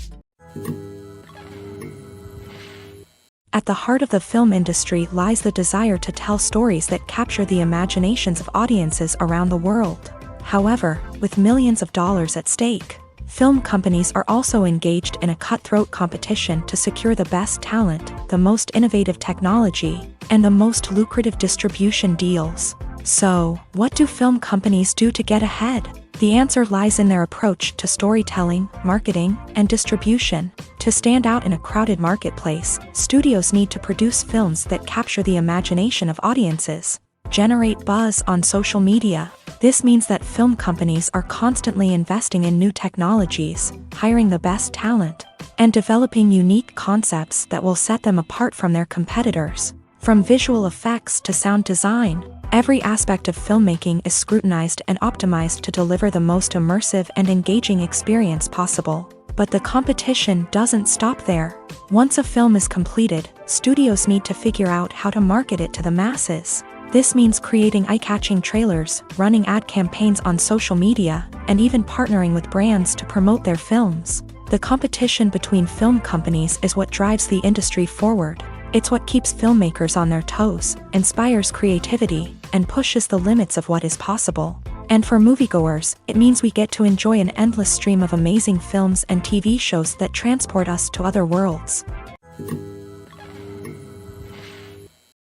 Speaker 1: At the heart of the film industry lies the desire to tell stories that capture the imaginations of audiences around the world. However, with millions of dollars at stake, film companies are also engaged in a cutthroat competition to secure the best talent, the most innovative technology, and the most lucrative distribution deals. So, what do film companies do to get ahead? The answer lies in their approach to storytelling, marketing, and distribution. To stand out in a crowded marketplace, studios need to produce films that capture the imagination of audiences, generate buzz on social media. This means that film companies are constantly investing in new technologies, hiring the best talent, and developing unique concepts that will set them apart from their competitors. From visual effects to sound design, every aspect of filmmaking is scrutinized and optimized to deliver the most immersive and engaging experience possible. But the competition doesn't stop there. Once a film is completed, studios need to figure out how to market it to the masses. This means creating eye-catching trailers, running ad campaigns on social media, and even partnering with brands to promote their films. The competition between film companies is what drives the industry forward. It's what keeps filmmakers on their toes, inspires creativity, and pushes the limits of what is possible. And for moviegoers, it means we get to enjoy an endless stream of amazing films and TV shows that transport us to other worlds.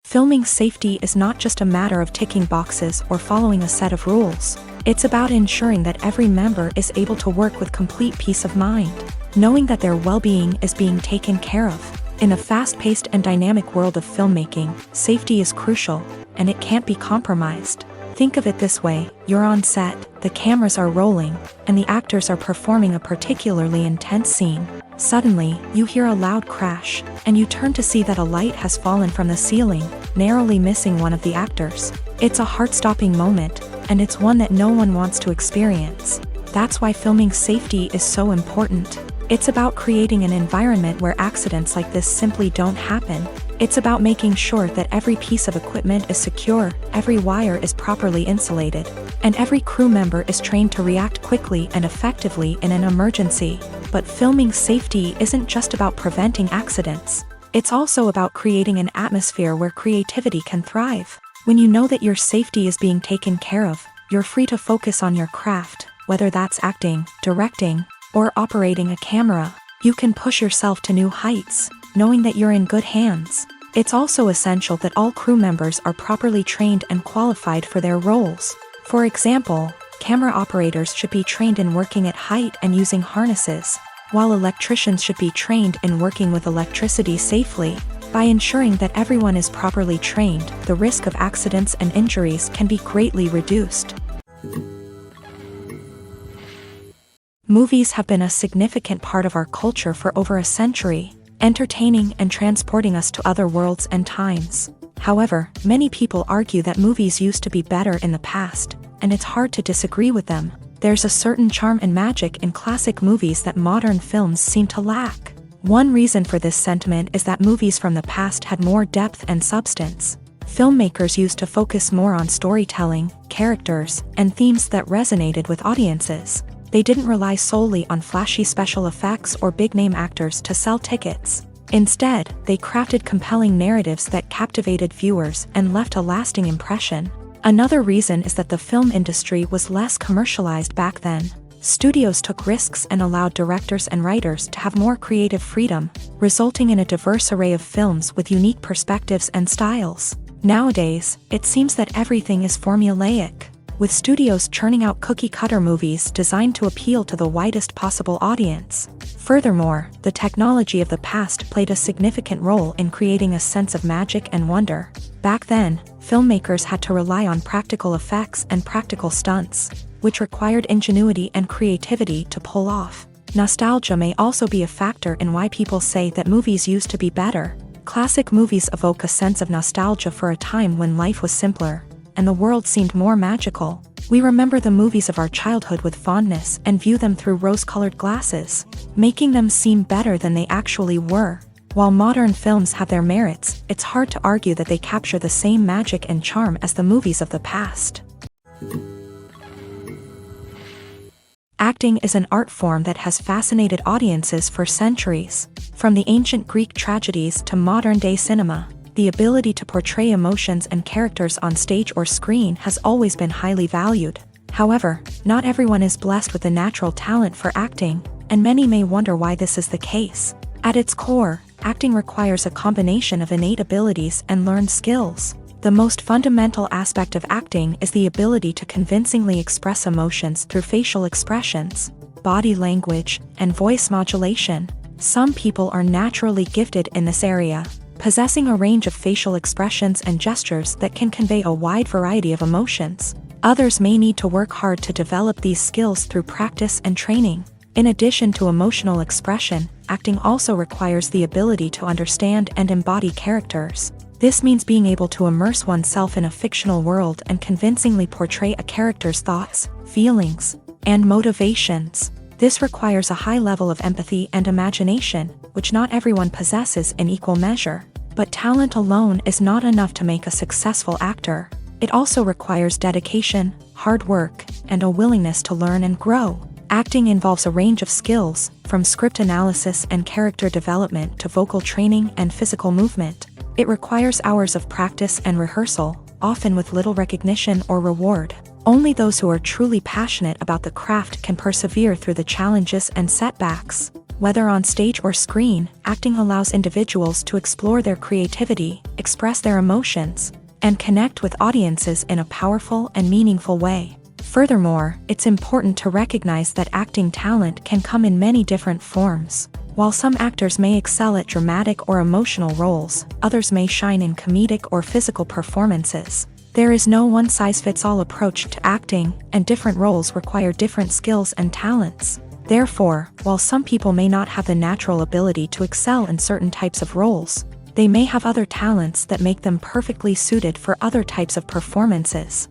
Speaker 1: Filming safety is not just a matter of ticking boxes or following a set of rules. It's about ensuring that every member is able to work with complete peace of mind, knowing that their well-being is being taken care of. In a fast-paced and dynamic world of filmmaking, safety is crucial, and it can't be compromised. Think of it this way: you're on set, the cameras are rolling, and the actors are performing a particularly intense scene. Suddenly, you hear a loud crash, and you turn to see that a light has fallen from the ceiling, narrowly missing one of the actors. It's a heart-stopping moment, and it's one that no one wants to experience. That's why filming safety is so important. It's about creating an environment where accidents like this simply don't happen. It's about making sure that every piece of equipment is secure, every wire is properly insulated, and every crew member is trained to react quickly and effectively in an emergency. But filming safety isn't just about preventing accidents. It's also about creating an atmosphere where creativity can thrive. When you know that your safety is being taken care of, you're free to focus on your craft, whether that's acting, directing, or operating a camera. You can push yourself to new heights, knowing that you're in good hands. It's also essential that all crew members are properly trained and qualified for their roles. For example, camera operators should be trained in working at height and using harnesses, while electricians should be trained in working with electricity safely. By ensuring that everyone is properly trained, the risk of accidents and injuries can be greatly reduced. Movies have been a significant part of our culture for over a century, entertaining and transporting us to other worlds and times. However, many people argue that movies used to be better in the past, and it's hard to disagree with them. There's a certain charm and magic in classic movies that modern films seem to lack. One reason for this sentiment is that movies from the past had more depth and substance. filmmakers used to focus more on storytelling, characters, and themes that resonated with audiences. They didn't rely solely on flashy special effects or big-name actors to sell tickets. Instead, they crafted compelling narratives that captivated viewers and left a lasting impression. Another reason is that the film industry was less commercialized back then. Studios took risks and allowed directors and writers to have more creative freedom, resulting in a diverse array of films with unique perspectives and styles. Nowadays, it seems that everything is formulaic, with studios churning out cookie-cutter movies designed to appeal to the widest possible audience. Furthermore, the technology of the past played a significant role in creating a sense of magic and wonder. Back then, filmmakers had to rely on practical effects and practical stunts, which required ingenuity and creativity to pull off. Nostalgia may also be a factor in why people say that movies used to be better. Classic movies evoke a sense of nostalgia for a time when life was simpler, and the world seemed more magical. We remember the movies of our childhood with fondness and view them through rose-colored glasses, making them seem better than they actually were. While modern films have their merits, it's hard to argue that they capture the same magic and charm as the movies of the past. Acting is an art form that has fascinated audiences for centuries. From the ancient Greek tragedies to modern-day cinema, the ability to portray emotions and characters on stage or screen has always been highly valued. However, not everyone is blessed with a natural talent for acting, and many may wonder why this is the case. At its core, acting requires a combination of innate abilities and learned skills. The most fundamental aspect of acting is the ability to convincingly express emotions through facial expressions, body language, and voice modulation. Some people are naturally gifted in this area, possessing a range of facial expressions and gestures that can convey a wide variety of emotions. Others may need to work hard to develop these skills through practice and training. In addition to emotional expression, acting also requires the ability to understand and embody characters. This means being able to immerse oneself in a fictional world and convincingly portray a character's thoughts, feelings, and motivations. This requires a high level of empathy and imagination, which not everyone possesses in equal measure. But talent alone is not enough to make a successful actor. It also requires dedication, hard work, and a willingness to learn and grow. Acting involves a range of skills, from script analysis and character development to vocal training and physical movement. It requires hours of practice and rehearsal, often with little recognition or reward. Only those who are truly passionate about the craft can persevere through the challenges and setbacks. Whether on stage or screen, acting allows individuals to explore their creativity, express their emotions, and connect with audiences in a powerful and meaningful way. Furthermore, it's important to recognize that acting talent can come in many different forms. While some actors may excel at dramatic or emotional roles, others may shine in comedic or physical performances. There is no one-size-fits-all approach to acting, and different roles require different skills and talents. Therefore, while some people may not have the natural ability to excel in certain types of roles, they may have other talents that make them perfectly suited for other types of performances.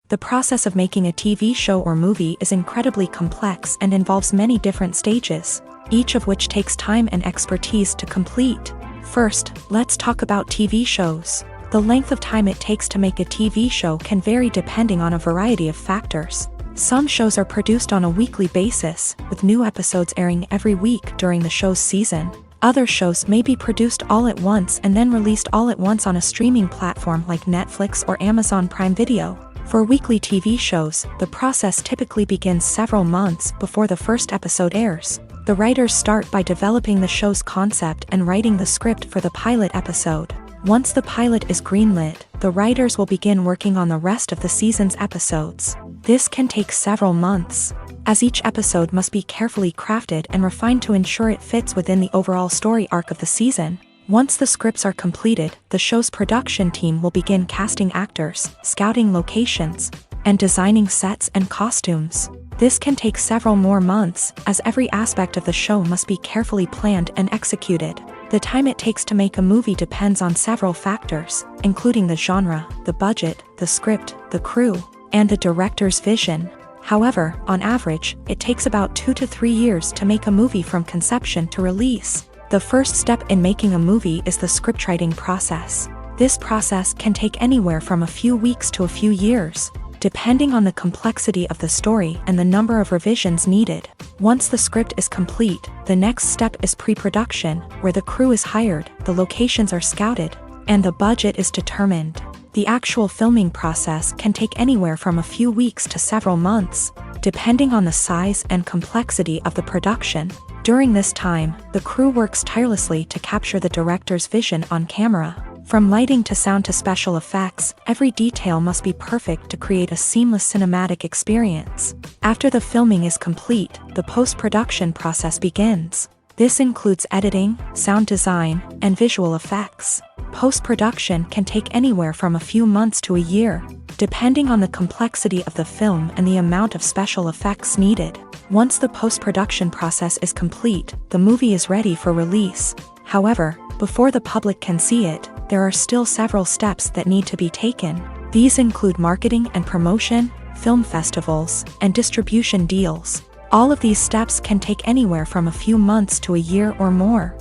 Speaker 1: The process of making a TV show or movie is incredibly complex and involves many different stages, each of which takes time and expertise to complete. First, let's talk about TV shows. The length of time it takes to make a TV show can vary depending on a variety of factors. Some shows are produced on a weekly basis, with new episodes airing every week during the show's season. Other shows may be produced all at once and then released all at once on a streaming platform like Netflix or Amazon Prime Video. For weekly TV shows, the process typically begins several months before the first episode airs. The writers start by developing the show's concept and writing the script for the pilot episode. Once the pilot is greenlit, the writers will begin working on the rest of the season's episodes. This can take several months, as each episode must be carefully crafted and refined to ensure it fits within the overall story arc of the season. Once the scripts are completed, the show's production team will begin casting actors, scouting locations, and designing sets and costumes. This can take several more months, as every aspect of the show must be carefully planned and executed. The time it takes to make a movie depends on several factors, including the genre, the budget, the script, the crew, and the director's vision. However, on average, it takes about 2 to 3 years to make a movie from conception to release. The first step in making a movie is the scriptwriting process. This process can take anywhere from a few weeks to a few years, depending on the complexity of the story and the number of revisions needed. Once the script is complete, the next step is pre-production, where the crew is hired, the locations are scouted, and the budget is determined. The actual filming process can take anywhere from a few weeks to several months, depending on the size and complexity of the production. During this time, the crew works tirelessly to capture the director's vision on camera. From lighting to sound to special effects, every detail must be perfect to create a seamless cinematic experience. After the filming is complete, the post-production process begins. This includes editing, sound design, and visual effects. Post-production can take anywhere from a few months to a year, depending on the complexity of the film and the amount of special effects needed. Once the post-production process is complete, the movie is ready for release. However, before the public can see it, there are still several steps that need to be taken. These include marketing and promotion, film festivals, and distribution deals. All of these steps can take anywhere from a few months to a year or more.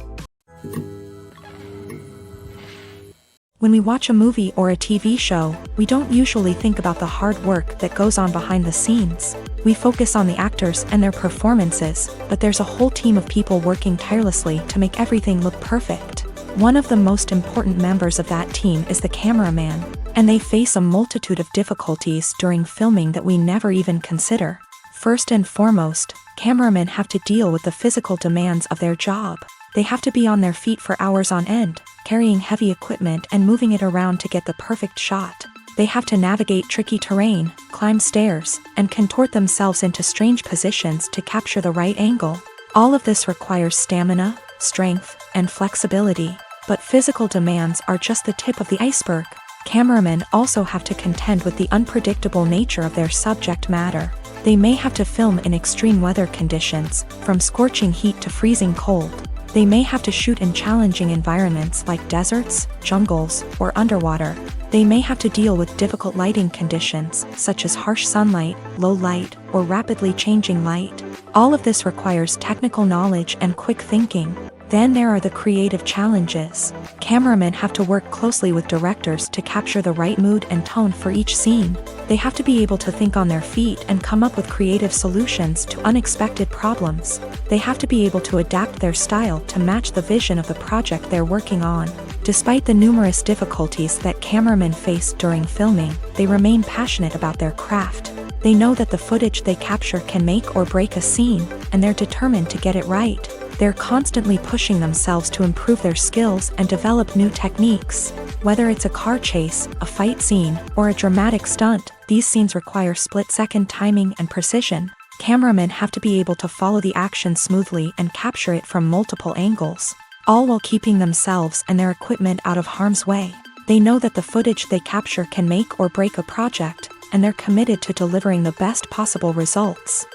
Speaker 1: When we watch a movie or a TV show, we don't usually think about the hard work that goes on behind the scenes. We focus on the actors and their performances, but there's a whole team of people working tirelessly to make everything look perfect. One of the most important members of that team is the cameraman, and they face a multitude of difficulties during filming that we never even consider. First and foremost, cameramen have to deal with the physical demands of their job. They have to be on their feet for hours on end, carrying heavy equipment and moving it around to get the perfect shot. They have to navigate tricky terrain, climb stairs, and contort themselves into strange positions to capture the right angle. All of this requires stamina, strength, and flexibility. But physical demands are just the tip of the iceberg. Cameramen also have to contend with the unpredictable nature of their subject matter. They may have to film in extreme weather conditions, from scorching heat to freezing cold. They may have to shoot in challenging environments like deserts, jungles, or underwater. They may have to deal with difficult lighting conditions, such as harsh sunlight, low light, or rapidly changing light. All of this requires technical knowledge and quick thinking. Then there are the creative challenges. Cameramen have to work closely with directors to capture the right mood and tone for each scene. They have to be able to think on their feet and come up with creative solutions to unexpected problems. They have to be able to adapt their style to match the vision of the project they're working on. Despite the numerous difficulties that cameramen face during filming, they remain passionate about their craft. They know that the footage they capture can make or break a scene, and they're determined to get it right. They're constantly pushing themselves to improve their skills and develop new techniques. Whether it's a car chase, a fight scene, or a dramatic stunt, these scenes require split-second timing and precision. Cameramen have to be able to follow the action smoothly and capture it from multiple angles, all while keeping themselves and their equipment out of harm's way. They know that the footage they capture can make or break a project, and they're committed to delivering the best possible results.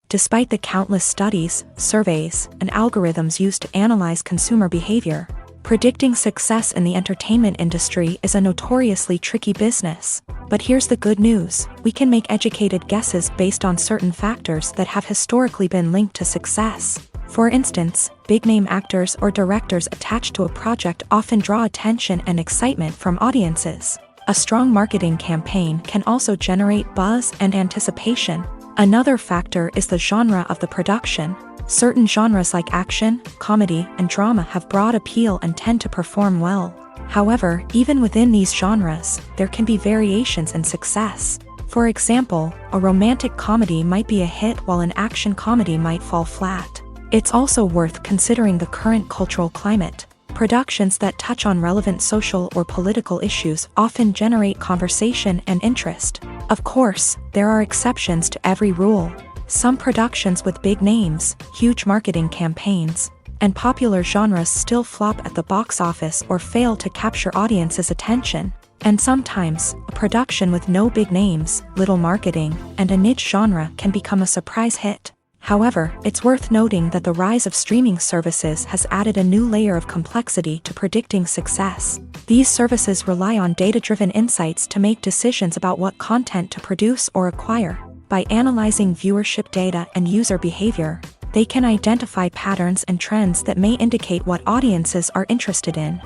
Speaker 1: Despite the countless studies, surveys, and algorithms used to analyze consumer behavior, predicting success in the entertainment industry is a notoriously tricky business. But here's the good news: we can make educated guesses based on certain factors that have historically been linked to success. For instance, big-name actors or directors attached to a project often draw attention and excitement from audiences. A strong marketing campaign can also generate buzz and anticipation. Another factor is the genre of the production. Certain genres like action, comedy, and drama have broad appeal and tend to perform well. However, even within these genres, there can be variations in success. For example, a romantic comedy might be a hit while an action comedy might fall flat. It's also worth considering the current cultural climate. Productions that touch on relevant social or political issues often generate conversation and interest. Of course, there are exceptions to every rule. Some productions with big names, huge marketing campaigns, and popular genres still flop at the box office or fail to capture audiences' attention. And sometimes, a production with no big names, little marketing, and a niche genre can become a surprise hit. However, it's worth noting that the rise of streaming services has added a new layer of complexity to predicting success. These services rely on data-driven insights to make decisions about what content to produce or acquire. By analyzing viewership data and user behavior, They can identify patterns and trends that may indicate what audiences are interested in.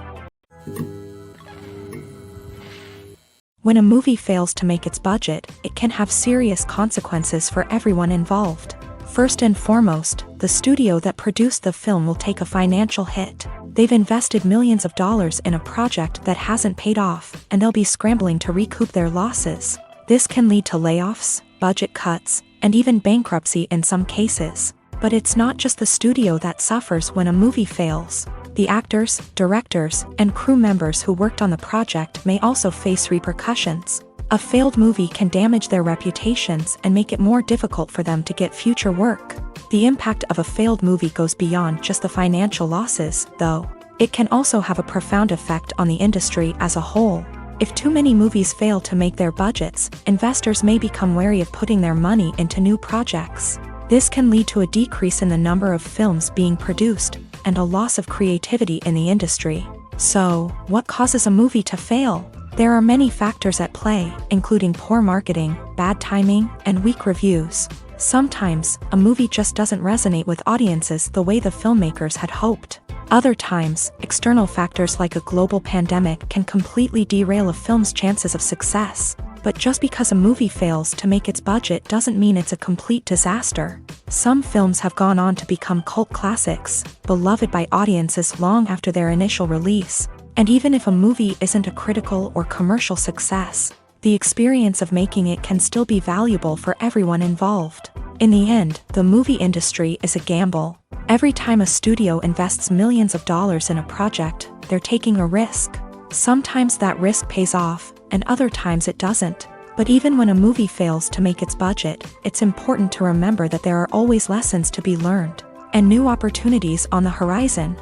Speaker 1: When a movie fails to make its budget, it can have serious consequences for everyone involved. First and foremost, the studio that produced the film will take a financial hit. They've invested millions of dollars in a project that hasn't paid off, and they'll be scrambling to recoup their losses. This can lead to layoffs, budget cuts, and even bankruptcy in some cases. But it's not just the studio that suffers when a movie fails. The actors, directors, and crew members who worked on the project may also face repercussions. A failed movie can damage their reputations and make it more difficult for them to get future work. The impact of a failed movie goes beyond just the financial losses, though. It can also have a profound effect on the industry as a whole. If too many movies fail to make their budgets, investors may become wary of putting their money into new projects. This can lead to a decrease in the number of films being produced, and a loss of creativity in the industry. So, what causes a movie to fail? There are many factors at play, including poor marketing, bad timing, and weak reviews. Sometimes, a movie just doesn't resonate with audiences the way the filmmakers had hoped. Other times, external factors like a global pandemic can completely derail a film's chances of success. But just because a movie fails to make its budget doesn't mean it's a complete disaster. Some films have gone on to become cult classics, beloved by audiences long after their initial release. And even if a movie isn't a critical or commercial success, the experience of making it can still be valuable for everyone involved. In the end, the movie industry is a gamble. Every time a studio invests millions of dollars in a project, they're taking a risk. Sometimes that risk pays off, and other times it doesn't. But even when a movie fails to make its budget, it's important to remember that there are always lessons to be learned, and new opportunities on the horizon.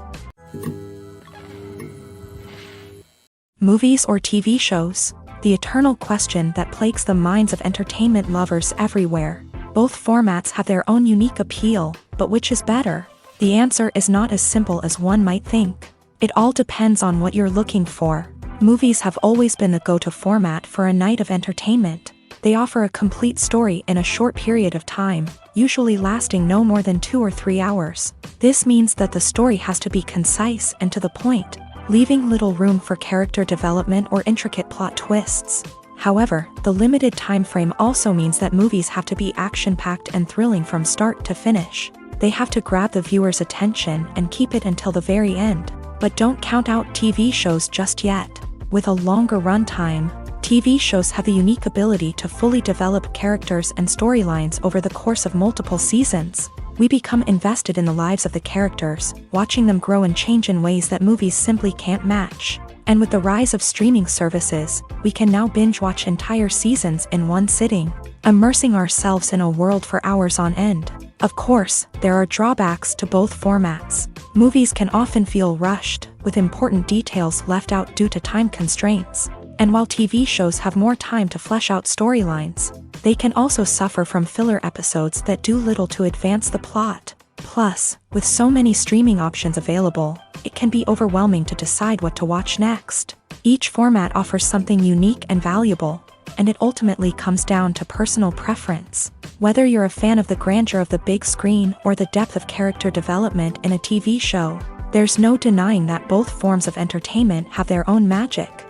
Speaker 1: Movies or TV shows? The eternal question that plagues the minds of entertainment lovers everywhere. Both formats have their own unique appeal, but which is better? The answer is not as simple as one might think. It all depends on what you're looking for. Movies have always been the go-to format for a night of entertainment. They offer a complete story in a short period of time, usually lasting no more than 2 or 3 hours. This means that the story has to be concise and to the point, leaving little room for character development or intricate plot twists. However, the limited time frame also means that movies have to be action-packed and thrilling from start to finish. They have to grab the viewer's attention and keep it until the very end. But don't count out TV shows just yet. With a longer runtime, TV shows have the unique ability to fully develop characters and storylines over the course of multiple seasons. We become invested in the lives of the characters, watching them grow and change in ways that movies simply can't match. And with the rise of streaming services, we can now binge-watch entire seasons in one sitting, immersing ourselves in a world for hours on end. Of course, there are drawbacks to both formats. Movies can often feel rushed, with important details left out due to time constraints. And while TV shows have more time to flesh out storylines, they can also suffer from filler episodes that do little to advance the plot. Plus, with so many streaming options available, it can be overwhelming to decide what to watch next. Each format offers something unique and valuable, and it ultimately comes down to personal preference. Whether you're a fan of the grandeur of the big screen or the depth of character development in a TV show, there's no denying that both forms of entertainment have their own magic.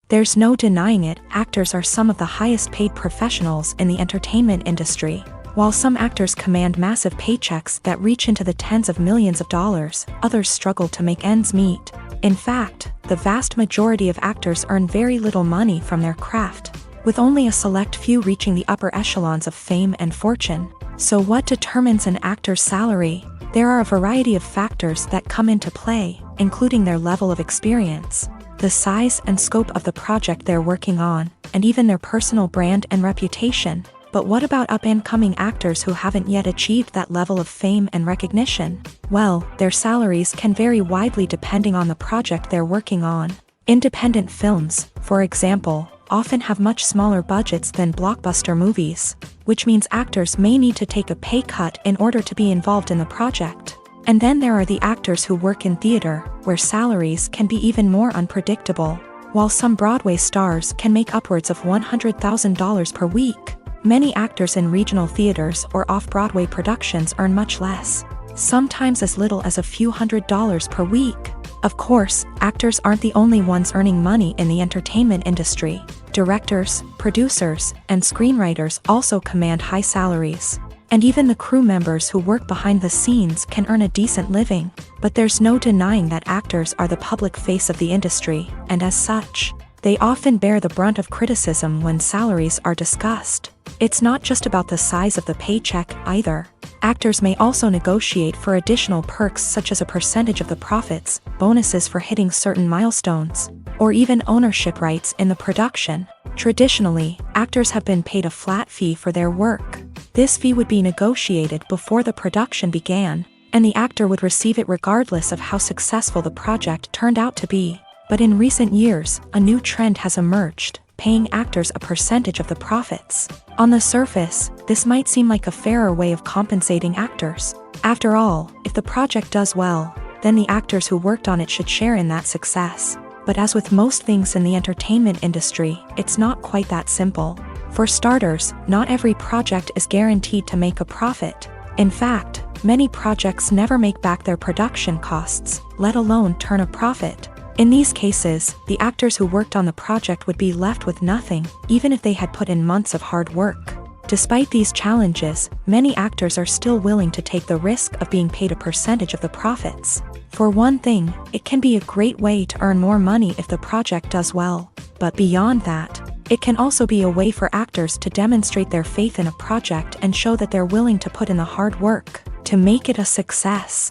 Speaker 1: There's no denying it, actors are some of the highest paid professionals in the entertainment industry. While some actors command massive paychecks that reach into the tens of millions of dollars, others struggle to make ends meet. In fact, the vast majority of actors earn very little money from their craft, with only a select few reaching the upper echelons of fame and fortune. So what determines an actor's salary? There are a variety of factors that come into play, including their level of experience, the size and scope of the project they're working on, and even their personal brand and reputation. But what about up-and-coming actors who haven't yet achieved that level of fame and recognition? Well, their salaries can vary widely depending on the project they're working on. Independent films, for example, often have much smaller budgets than blockbuster movies, which means actors may need to take a pay cut in order to be involved in the project. And then there are the actors who work in theater, where salaries can be even more unpredictable. While some Broadway stars can make upwards of $100,000 per week, Many actors in regional theaters or off-Broadway productions earn much less, sometimes as little as a few $100s per week. Of course, actors aren't the only ones earning money in the entertainment industry. Directors, producers, and screenwriters also command high salaries. And even the crew members who work behind the scenes can earn a decent living. But there's no denying that actors are the public face of the industry, and as such, they often bear the brunt of criticism when salaries are discussed. It's not just about the size of the paycheck either. Actors may also negotiate for additional perks such as a percentage of the profits, bonuses for hitting certain milestones, or even ownership rights in the production. Traditionally, actors have been paid a flat fee for their work. This fee would be negotiated before the production began, and the actor would receive it regardless of how successful the project turned out to be. But in recent years, a new trend has emerged, paying actors a percentage of the profits. On the surface, this might seem like a fairer way of compensating actors. After all, if the project does well, then the actors who worked on it should share in that success. But as with most things in the entertainment industry, it's not quite that simple. For starters, not every project is guaranteed to make a profit. In fact, many projects never make back their production costs, let alone turn a profit. In these cases, the actors who worked on the project would be left with nothing, even if they had put in months of hard work. Despite these challenges, many actors are still willing to take the risk of being paid a percentage of the profits. For one thing, it can be a great way to earn more money if the project does well. But beyond that, it can also be a way for actors to demonstrate their faith in a project and show that they're willing to put in the hard work to make it a success.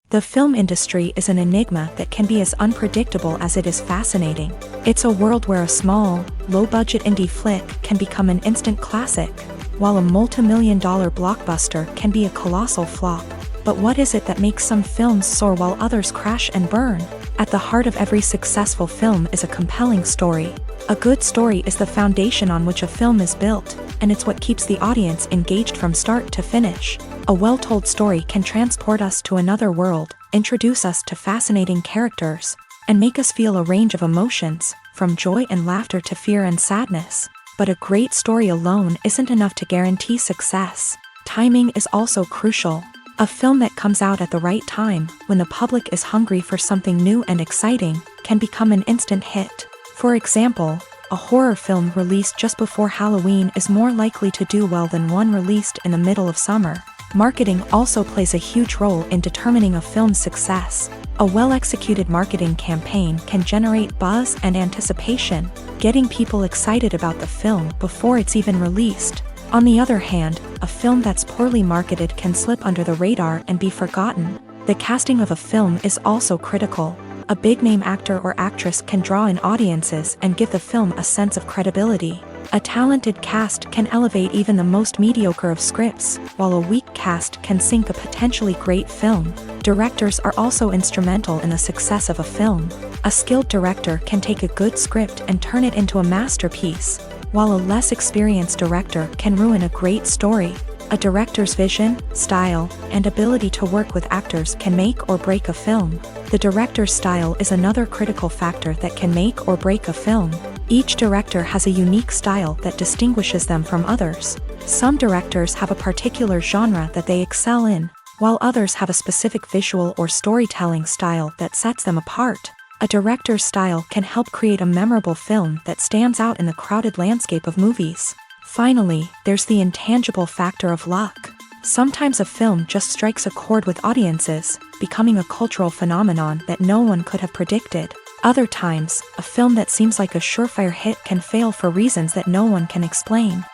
Speaker 1: The film industry is an enigma that can be as unpredictable as it is fascinating. It's a world where a small, low-budget indie flick can become an instant classic, while a multi-million-dollar blockbuster can be a colossal flop. But what is it that makes some films soar while others crash and burn? At the heart of every successful film is a compelling story. A good story is the foundation on which a film is built, and it's what keeps the audience engaged from start to finish. A well-told story can transport us to another world, introduce us to fascinating characters, and make us feel a range of emotions, from joy and laughter to fear and sadness. But a great story alone isn't enough to guarantee success. Timing is also crucial. A film that comes out at the right time, when the public is hungry for something new and exciting, can become an instant hit. For example, a horror film released just before Halloween is more likely to do well than one released in the middle of summer. Marketing also plays a huge role in determining a film's success. A well-executed marketing campaign can generate buzz and anticipation, getting people excited about the film before it's even released. On the other hand, a film that's poorly marketed can slip under the radar and be forgotten. The casting of a film is also critical. A big-name actor or actress can draw in audiences and give the film a sense of credibility. A talented cast can elevate even the most mediocre of scripts, while a weak cast can sink a potentially great film. Directors are also instrumental in the success of a film. A skilled director can take a good script and turn it into a masterpiece, while a less experienced director can ruin a great story. A director's vision, style, and ability to work with actors can make or break a film. The director's style is another critical factor that can make or break a film. Each director has a unique style that distinguishes them from others. Some directors have a particular genre that they excel in, while others have a specific visual or storytelling style that sets them apart. A director's style can help create a memorable film that stands out in the crowded landscape of movies. Finally, there's the intangible factor of luck. Sometimes a film just strikes a chord with audiences, becoming a cultural phenomenon that no one could have predicted. Other times, a film that seems like a surefire hit can fail for reasons that no one can explain.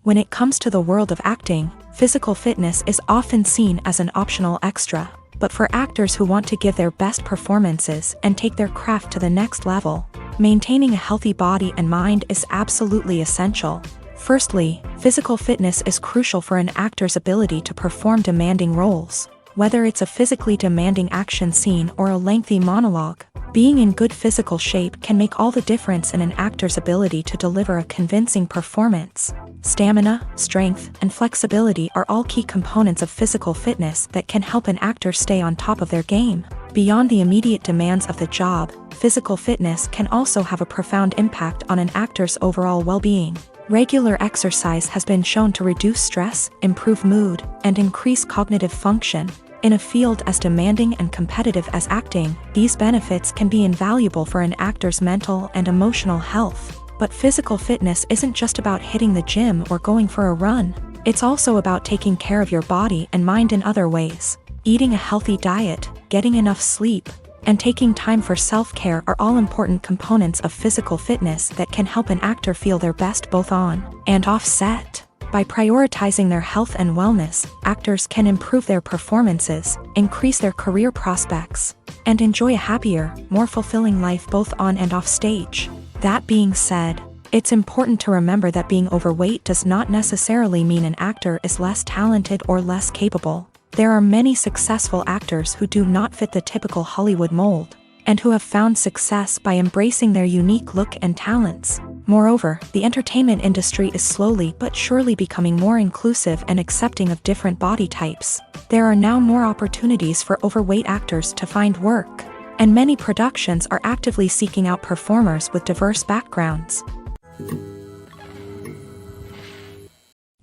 Speaker 1: When it comes to the world of acting, physical fitness is often seen as an optional extra. But for actors who want to give their best performances and take their craft to the next level, maintaining a healthy body and mind is absolutely essential. Firstly, physical fitness is crucial for an actor's ability to perform demanding roles. Whether it's a physically demanding action scene or a lengthy monologue, being in good physical shape can make all the difference in an actor's ability to deliver a convincing performance. Stamina, strength, and flexibility are all key components of physical fitness that can help an actor stay on top of their game. Beyond the immediate demands of the job, physical fitness can also have a profound impact on an actor's overall well-being. Regular exercise has been shown to reduce stress, improve mood, and increase cognitive function. In a field as demanding and competitive as acting, these benefits can be invaluable for an actor's mental and emotional health. But physical fitness isn't just about hitting the gym or going for a run. It's also about taking care of your body and mind in other ways. Eating a healthy diet, getting enough sleep, and taking time for self-care are all important components of physical fitness that can help an actor feel their best both on and off set. By prioritizing their health and wellness, actors can improve their performances, increase their career prospects, and enjoy a happier, more fulfilling life both on and off stage. That being said, it's important to remember that being overweight does not necessarily mean an actor is less talented or less capable. There are many successful actors who do not fit the typical Hollywood mold, and who have found success by embracing their unique look and talents. Moreover, the entertainment industry is slowly but surely becoming more inclusive and accepting of different body types. There are now more opportunities for overweight actors to find work, and many productions are actively seeking out performers with diverse backgrounds.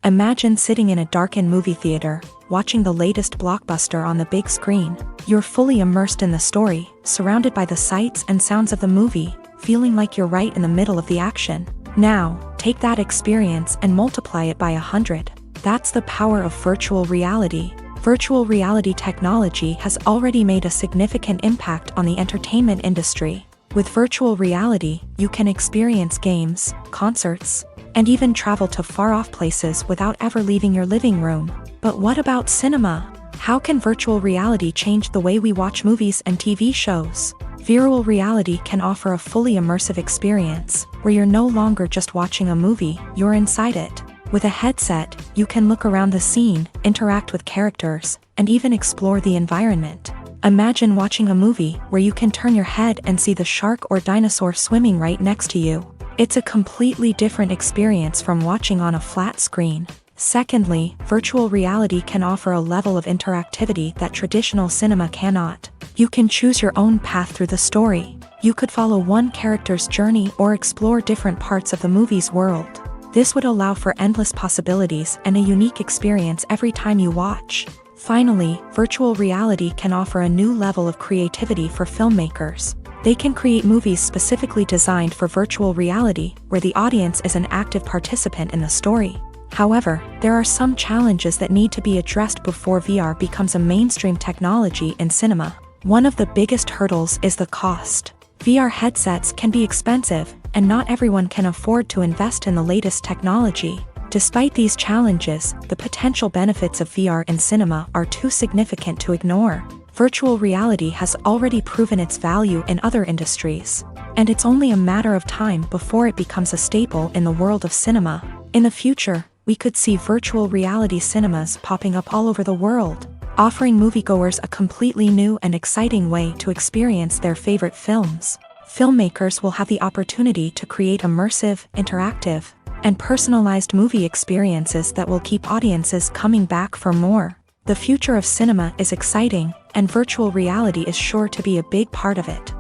Speaker 1: Imagine sitting in a darkened movie theater, watching the latest blockbuster on the big screen. You're fully immersed in the story, surrounded by the sights and sounds of the movie, feeling like you're right in the middle of the action. Now, take that experience and multiply it by 100. That's the power of virtual reality. Virtual reality technology has already made a significant impact on the entertainment industry. With virtual reality, you can experience games, concerts, and even travel to far-off places without ever leaving your living room. But what about cinema? How can virtual reality change the way we watch movies and TV shows? Virtual reality can offer a fully immersive experience, where you're no longer just watching a movie, you're inside it. With a headset, you can look around the scene, interact with characters, and even explore the environment. Imagine watching a movie where you can turn your head and see the shark or dinosaur swimming right next to you. It's a completely different experience from watching on a flat screen. Secondly, virtual reality can offer a level of interactivity that traditional cinema cannot. You can choose your own path through the story. You could follow one character's journey or explore different parts of the movie's world. This would allow for endless possibilities and a unique experience every time you watch. Finally, virtual reality can offer a new level of creativity for filmmakers. They can create movies specifically designed for virtual reality, where the audience is an active participant in the story. However, there are some challenges that need to be addressed before VR becomes a mainstream technology in cinema. One of the biggest hurdles is the cost. VR headsets can be expensive, and not everyone can afford to invest in the latest technology. Despite these challenges, the potential benefits of VR in cinema are too significant to ignore. Virtual reality has already proven its value in other industries, and it's only a matter of time before it becomes a staple in the world of cinema. In the future, we could see virtual reality cinemas popping up all over the world, offering moviegoers a completely new and exciting way to experience their favorite films. Filmmakers will have the opportunity to create immersive, interactive, and personalized movie experiences that will keep audiences coming back for more. The future of cinema is exciting, and virtual reality is sure to be a big part of it.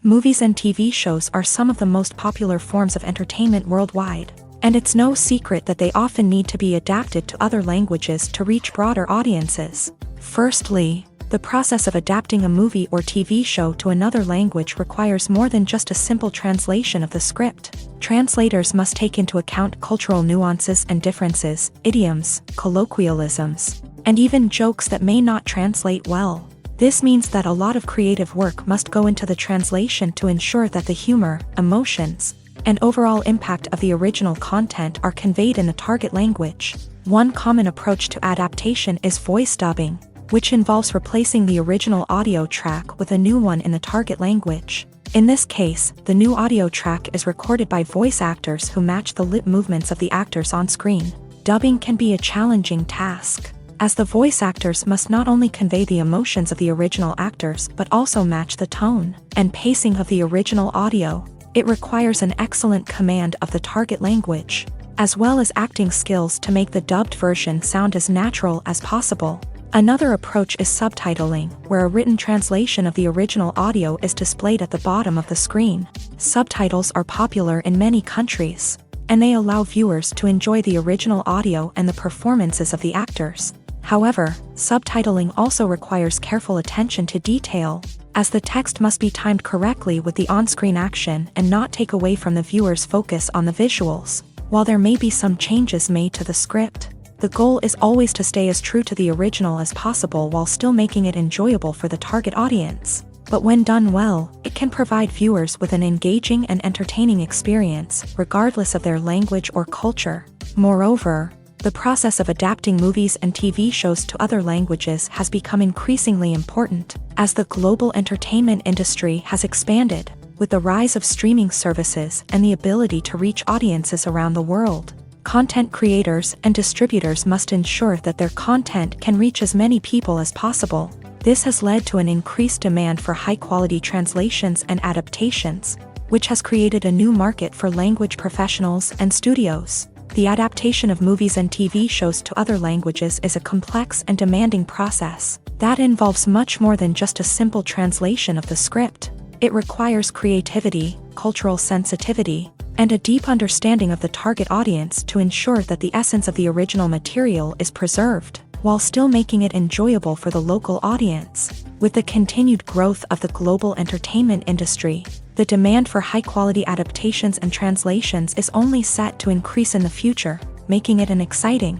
Speaker 1: Movies and TV shows are some of the most popular forms of entertainment worldwide, and it's no secret that they often need to be adapted to other languages to reach broader audiences. Firstly, the process of adapting a movie or TV show to another language requires more than just a simple translation of the script. Translators must take into account cultural nuances and differences, idioms, colloquialisms, and even jokes that may not translate well. This means that a lot of creative work must go into the translation to ensure that the humor, emotions, and overall impact of the original content are conveyed in the target language. One common approach to adaptation is voice dubbing, which involves replacing the original audio track with a new one in the target language. In this case, the new audio track is recorded by voice actors who match the lip movements of the actors on screen. Dubbing can be a challenging task, as the voice actors must not only convey the emotions of the original actors but also match the tone and pacing of the original audio. It requires an excellent command of the target language, as well as acting skills to make the dubbed version sound as natural as possible. Another approach is subtitling, where a written translation of the original audio is displayed at the bottom of the screen. Subtitles are popular in many countries, and they allow viewers to enjoy the original audio and the performances of the actors. However, subtitling also requires careful attention to detail, as the text must be timed correctly with the on-screen action and not take away from the viewer's focus on the visuals. While there may be some changes made to the script, the goal is always to stay as true to the original as possible while still making it enjoyable for the target audience. But when done well, it can provide viewers with an engaging and entertaining experience, regardless of their language or culture. Moreover, the process of adapting movies and TV shows to other languages has become increasingly important, as the global entertainment industry has expanded, with the rise of streaming services and the ability to reach audiences around the world. Content creators and distributors must ensure that their content can reach as many people as possible. This has led to an increased demand for high-quality translations and adaptations, which has created a new market for language professionals and studios. The adaptation of movies and TV shows to other languages is a complex and demanding process that involves much more than just a simple translation of the script. It requires creativity, cultural sensitivity, and a deep understanding of the target audience to ensure that the essence of the original material is preserved, while still making it enjoyable for the local audience. With the continued growth of the global entertainment industry, the demand for high-quality adaptations and translations is only set to increase in the future, making it an exciting.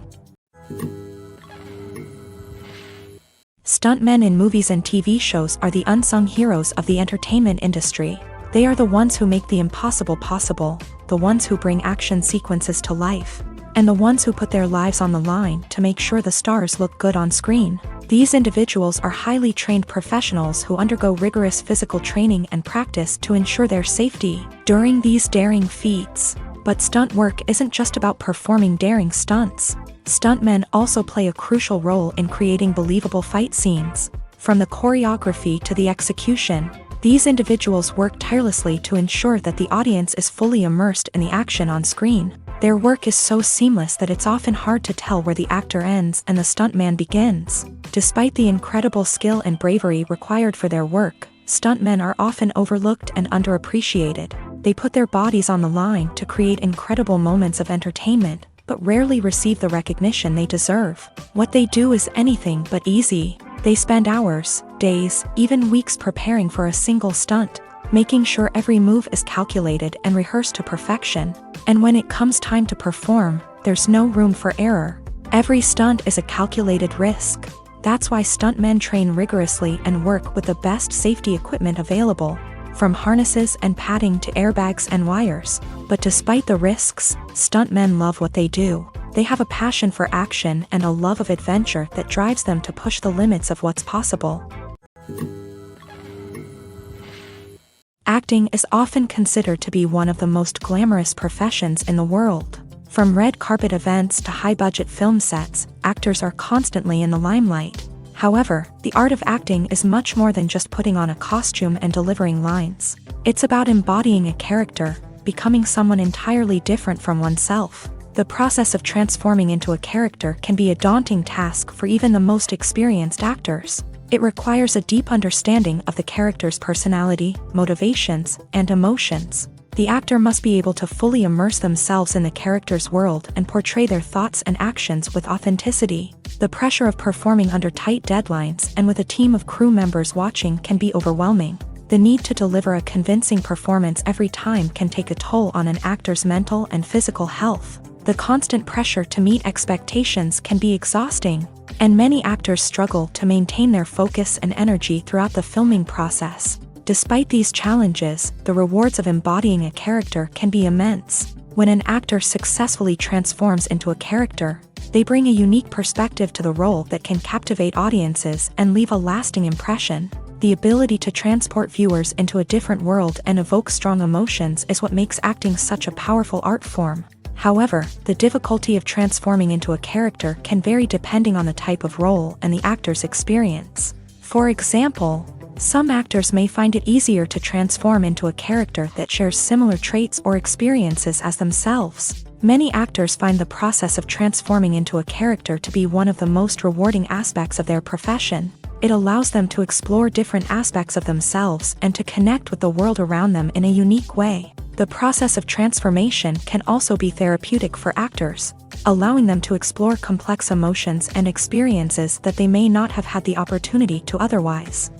Speaker 1: Stuntmen in movies and TV shows are the unsung heroes of the entertainment industry. They are the ones who make the impossible possible, the ones who bring action sequences to life, and the ones who put their lives on the line to make sure the stars look good on screen. These individuals are highly trained professionals who undergo rigorous physical training and practice to ensure their safety during these daring feats. But stunt work isn't just about performing daring stunts. Stuntmen also play a crucial role in creating believable fight scenes. From the choreography to the execution, these individuals work tirelessly to ensure that the audience is fully immersed in the action on screen. Their work is so seamless that it's often hard to tell where the actor ends and the stuntman begins. Despite the incredible skill and bravery required for their work, stuntmen are often overlooked and underappreciated. They put their bodies on the line to create incredible moments of entertainment, but rarely receive the recognition they deserve. What they do is anything but easy. They spend hours, days, even weeks preparing for a single stunt, making sure every move is calculated and rehearsed to perfection. And when it comes time to perform, there's no room for error. Every stunt is a calculated risk. That's why stuntmen train rigorously and work with the best safety equipment available, from harnesses and padding to airbags and wires. But despite the risks, stuntmen love what they do. They have a passion for action and a love of adventure that drives them to push the limits of what's possible. Acting is often considered to be one of the most glamorous professions in the world. From red carpet events to high-budget film sets, actors are constantly in the limelight. However, the art of acting is much more than just putting on a costume and delivering lines. It's about embodying a character, becoming someone entirely different from oneself. The process of transforming into a character can be a daunting task for even the most experienced actors. It requires a deep understanding of the character's personality, motivations, and emotions. The actor must be able to fully immerse themselves in the character's world and portray their thoughts and actions with authenticity. The pressure of performing under tight deadlines and with a team of crew members watching can be overwhelming. The need to deliver a convincing performance every time can take a toll on an actor's mental and physical health. The constant pressure to meet expectations can be exhausting, and many actors struggle to maintain their focus and energy throughout the filming process. Despite these challenges, the rewards of embodying a character can be immense. When an actor successfully transforms into a character, they bring a unique perspective to the role that can captivate audiences and leave a lasting impression. The ability to transport viewers into a different world and evoke strong emotions is what makes acting such a powerful art form. However, the difficulty of transforming into a character can vary depending on the type of role and the actor's experience. For example, Some actors may find it easier to transform into a character that shares similar traits or experiences as themselves. Many actors find the process of transforming into a character to be one of the most rewarding aspects of their profession. It allows them to explore different aspects of themselves and to connect with the world around them in a unique way. The process of transformation can also be therapeutic for actors, allowing them to explore complex emotions and experiences that they may not have had the opportunity to otherwise.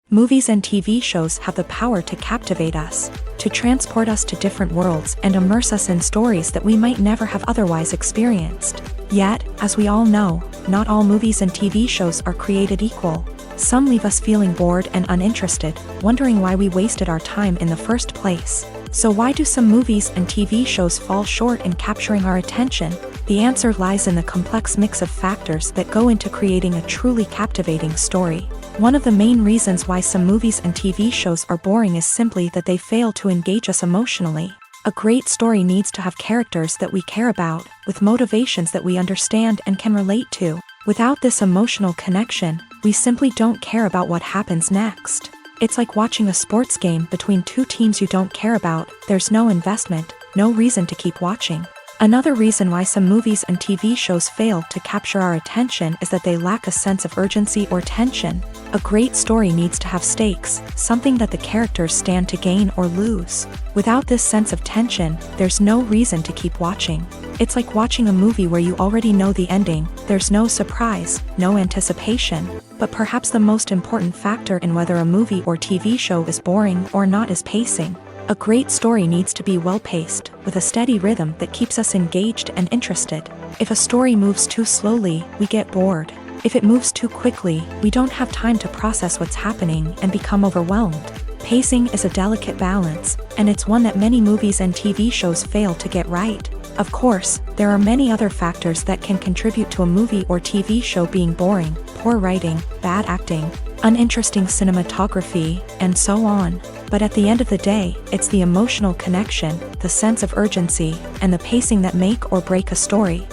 Speaker 1: Movies and TV shows have the power to captivate us, to transport us to different worlds and immerse us in stories that we might never have otherwise experienced. Yet, as we all know, not all movies and TV shows are created equal. Some leave us feeling bored and uninterested, wondering why we wasted our time in the first place. So why do some movies and TV shows fall short in capturing our attention? The answer lies in the complex mix of factors that go into creating a truly captivating story. One of the main reasons why some movies and TV shows are boring is simply that they fail to engage us emotionally. A great story needs to have characters that we care about, with motivations that we understand and can relate to. Without this emotional connection, we simply don't care about what happens next. It's like watching a sports game between two teams you don't care about. There's no investment, no reason to keep watching. Another reason why some movies and TV shows fail to capture our attention is that they lack a sense of urgency or tension. A great story needs to have stakes, something that the characters stand to gain or lose. Without this sense of tension, there's no reason to keep watching. It's like watching a movie where you already know the ending. There's no surprise, no anticipation. But perhaps the most important factor in whether a movie or TV show is boring or not is pacing. A great story needs to be well-paced, with a steady rhythm that keeps us engaged and interested. If a story moves too slowly, we get bored. If it moves too quickly, we don't have time to process what's happening and become overwhelmed. Pacing is a delicate balance, and it's one that many movies and TV shows fail to get right. Of course, there are many other factors that can contribute to a movie or TV show being boring: poor writing, bad acting, uninteresting cinematography, and so on. But at the end of the day, it's the emotional connection, the sense of urgency, and the pacing that make or break a story.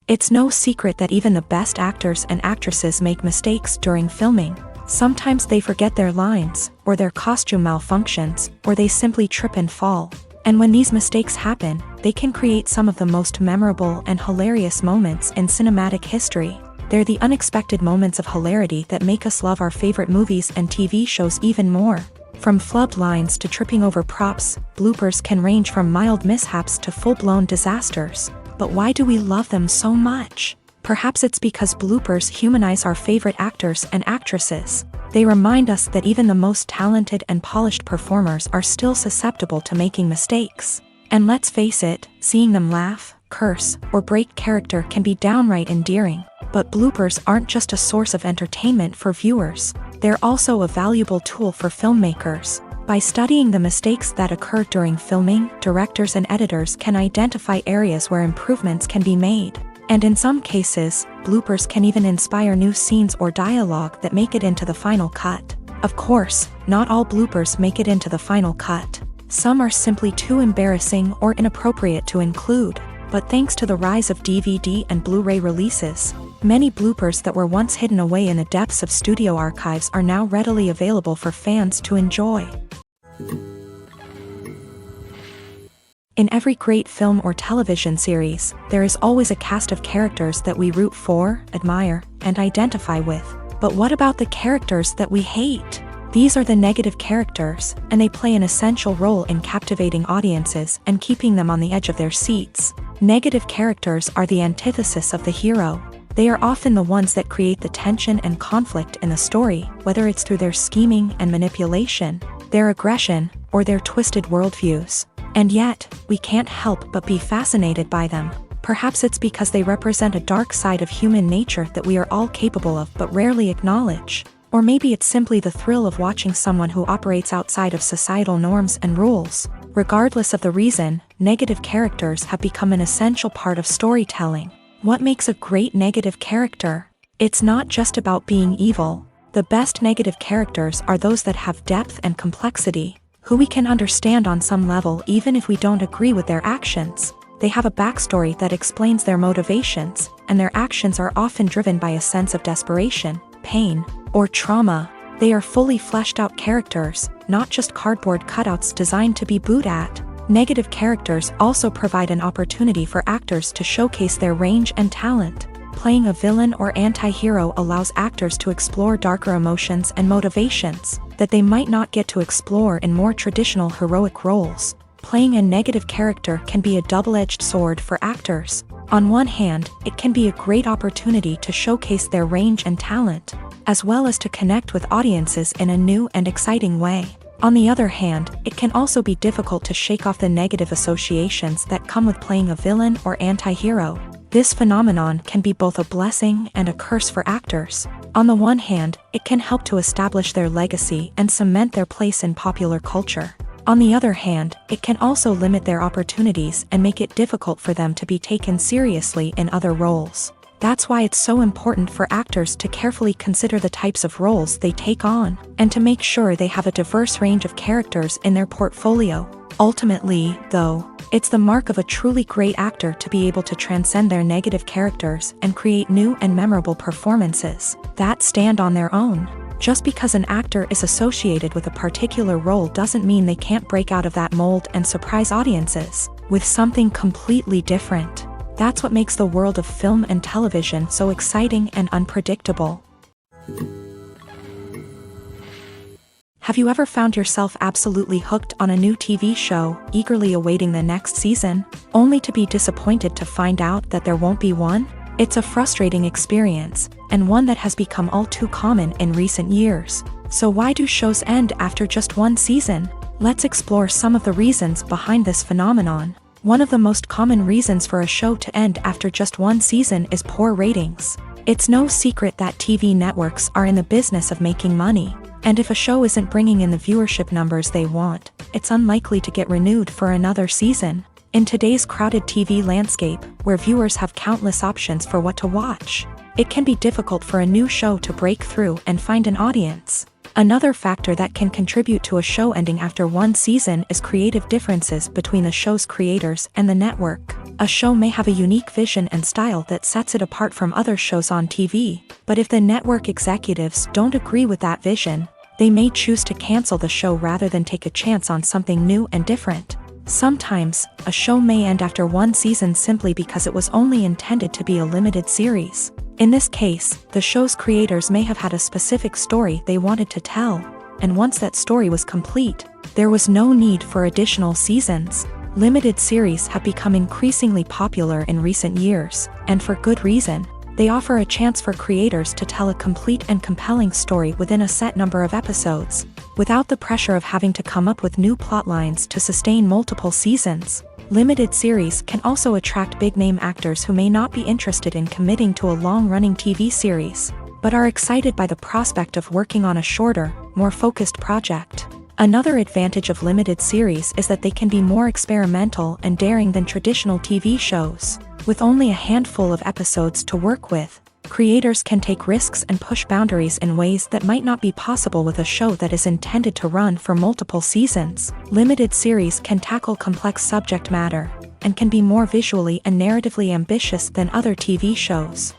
Speaker 1: It's no secret that even the best actors and actresses make mistakes during filming. Sometimes they forget their lines, or their costume malfunctions, or they simply trip and fall. And when these mistakes happen, they can create some of the most memorable and hilarious moments in cinematic history. They're the unexpected moments of hilarity that make us love our favorite movies and TV shows even more. From flubbed lines to tripping over props, bloopers can range from mild mishaps to full-blown disasters. But why do we love them so much? Perhaps it's because bloopers humanize our favorite actors and actresses. They remind us that even the most talented and polished performers are still susceptible to making mistakes. And let's face it, seeing them laugh, curse, or break character can be downright endearing. But bloopers aren't just a source of entertainment for viewers. They're also a valuable tool for filmmakers. By studying the mistakes that occur during filming, directors and editors can identify areas where improvements can be made. And in some cases, bloopers can even inspire new scenes or dialogue that make it into the final cut. Of course, not all bloopers make it into the final cut. Some are simply too embarrassing or inappropriate to include. But thanks to the rise of DVD and Blu-ray releases, many bloopers that were once hidden away in the depths of studio archives are now readily available for fans to enjoy. In every great film or television series, there is always a cast of characters that we root for, admire, and identify with. But what about the characters that we hate? These are the negative characters, and they play an essential role in captivating audiences and keeping them on the edge of their seats. Negative characters are the antithesis of the hero. They are often the ones that create the tension and conflict in the story, whether it's through their scheming and manipulation, their aggression, or their twisted worldviews. And yet, we can't help but be fascinated by them. Perhaps it's because they represent a dark side of human nature that we are all capable of but rarely acknowledge. Or maybe it's simply the thrill of watching someone who operates outside of societal norms and rules. Regardless of the reason, negative characters have become an essential part of storytelling. What makes a great negative character? It's not just about being evil. The best negative characters are those that have depth and complexity, who we can understand on some level even if we don't agree with their actions. They have a backstory that explains their motivations, and their actions are often driven by a sense of desperation, pain, or trauma. They are fully fleshed out characters, not just cardboard cutouts designed to be booed at. Negative characters also provide an opportunity for actors to showcase their range and talent. Playing a villain or anti-hero allows actors to explore darker emotions and motivations that they might not get to explore in more traditional heroic roles. Playing a negative character can be a double-edged sword for actors. On one hand, it can be a great opportunity to showcase their range and talent, as well as to connect with audiences in a new and exciting way. On the other hand, it can also be difficult to shake off the negative associations that come with playing a villain or anti-hero. This phenomenon can be both a blessing and a curse for actors. On the one hand, it can help to establish their legacy and cement their place in popular culture. On the other hand, it can also limit their opportunities and make it difficult for them to be taken seriously in other roles. That's why it's so important for actors to carefully consider the types of roles they take on, and to make sure they have a diverse range of characters in their portfolio. Ultimately, though, it's the mark of a truly great actor to be able to transcend their negative characters and create new and memorable performances that stand on their own. Just because an actor is associated with a particular role doesn't mean they can't break out of that mold and surprise audiences with something completely different. That's what makes the world of film and television so exciting and unpredictable. Have you ever found yourself absolutely hooked on a new TV show, eagerly awaiting the next season, only to be disappointed to find out that there won't be one? It's a frustrating experience, and one that has become all too common in recent years. So why do shows end after just one season? Let's explore some of the reasons behind this phenomenon. One of the most common reasons for a show to end after just one season is poor ratings. It's no secret that TV networks are in the business of making money, and if a show isn't bringing in the viewership numbers they want, it's unlikely to get renewed for another season. In today's crowded TV landscape, where viewers have countless options for what to watch, it can be difficult for a new show to break through and find an audience. Another factor that can contribute to a show ending after one season is creative differences between the show's creators and the network. A show may have a unique vision and style that sets it apart from other shows on TV, but if the network executives don't agree with that vision, they may choose to cancel the show rather than take a chance on something new and different. Sometimes, a show may end after one season simply because it was only intended to be a limited series. In this case, the show's creators may have had a specific story they wanted to tell, and once that story was complete, there was no need for additional seasons. Limited series have become increasingly popular in recent years, and for good reason. They offer a chance for creators to tell a complete and compelling story within a set number of episodes, without the pressure of having to come up with new plotlines to sustain multiple seasons. Limited series can also attract big-name actors who may not be interested in committing to a long-running TV series, but are excited by the prospect of working on a shorter, more focused project. Another advantage of limited series is that they can be more experimental and daring than traditional TV shows. With only a handful of episodes to work with, creators can take risks and push boundaries in ways that might not be possible with a show that is intended to run for multiple seasons. Limited series can tackle complex subject matter, and can be more visually and narratively ambitious than other TV shows.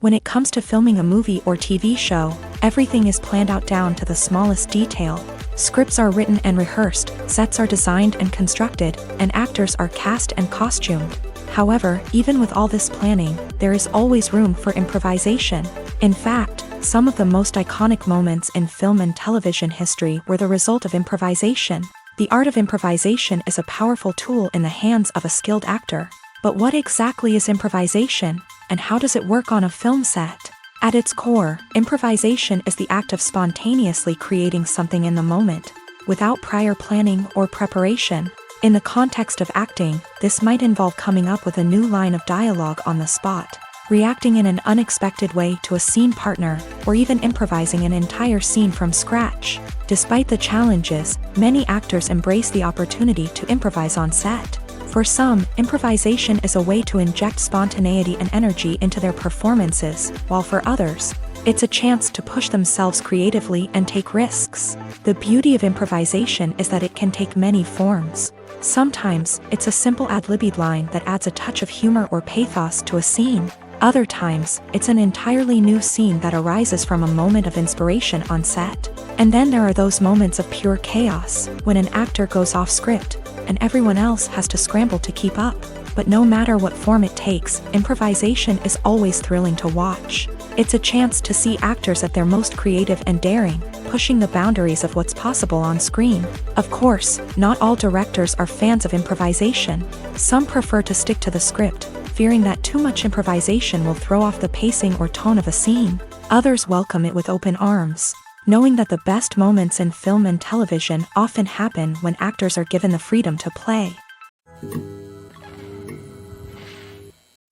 Speaker 1: When it comes to filming a movie or TV show, everything is planned out down to the smallest detail. Scripts are written and rehearsed, sets are designed and constructed, and actors are cast and costumed. However, even with all this planning, there is always room for improvisation. In fact, some of the most iconic moments in film and television history were the result of improvisation. The art of improvisation is a powerful tool in the hands of a skilled actor. But what exactly is improvisation, and how does it work on a film set? At its core, improvisation is the act of spontaneously creating something in the moment, without prior planning or preparation. In the context of acting, this might involve coming up with a new line of dialogue on the spot, reacting in an unexpected way to a scene partner, or even improvising an entire scene from scratch. Despite the challenges, many actors embrace the opportunity to improvise on set. For some, improvisation is a way to inject spontaneity and energy into their performances, while for others, It's a chance to push themselves creatively and take risks. The beauty of improvisation is that it can take many forms. Sometimes, it's a simple ad-libbed line that adds a touch of humor or pathos to a scene. Other times, it's an entirely new scene that arises from a moment of inspiration on set. And then there are those moments of pure chaos, when an actor goes off script, and everyone else has to scramble to keep up. But no matter what form it takes, improvisation is always thrilling to watch. It's a chance to see actors at their most creative and daring, pushing the boundaries of what's possible on screen. Of course, not all directors are fans of improvisation. Some prefer to stick to the script, fearing that too much improvisation will throw off the pacing or tone of a scene. Others welcome it with open arms, knowing that the best moments in film and television often happen when actors are given the freedom to play.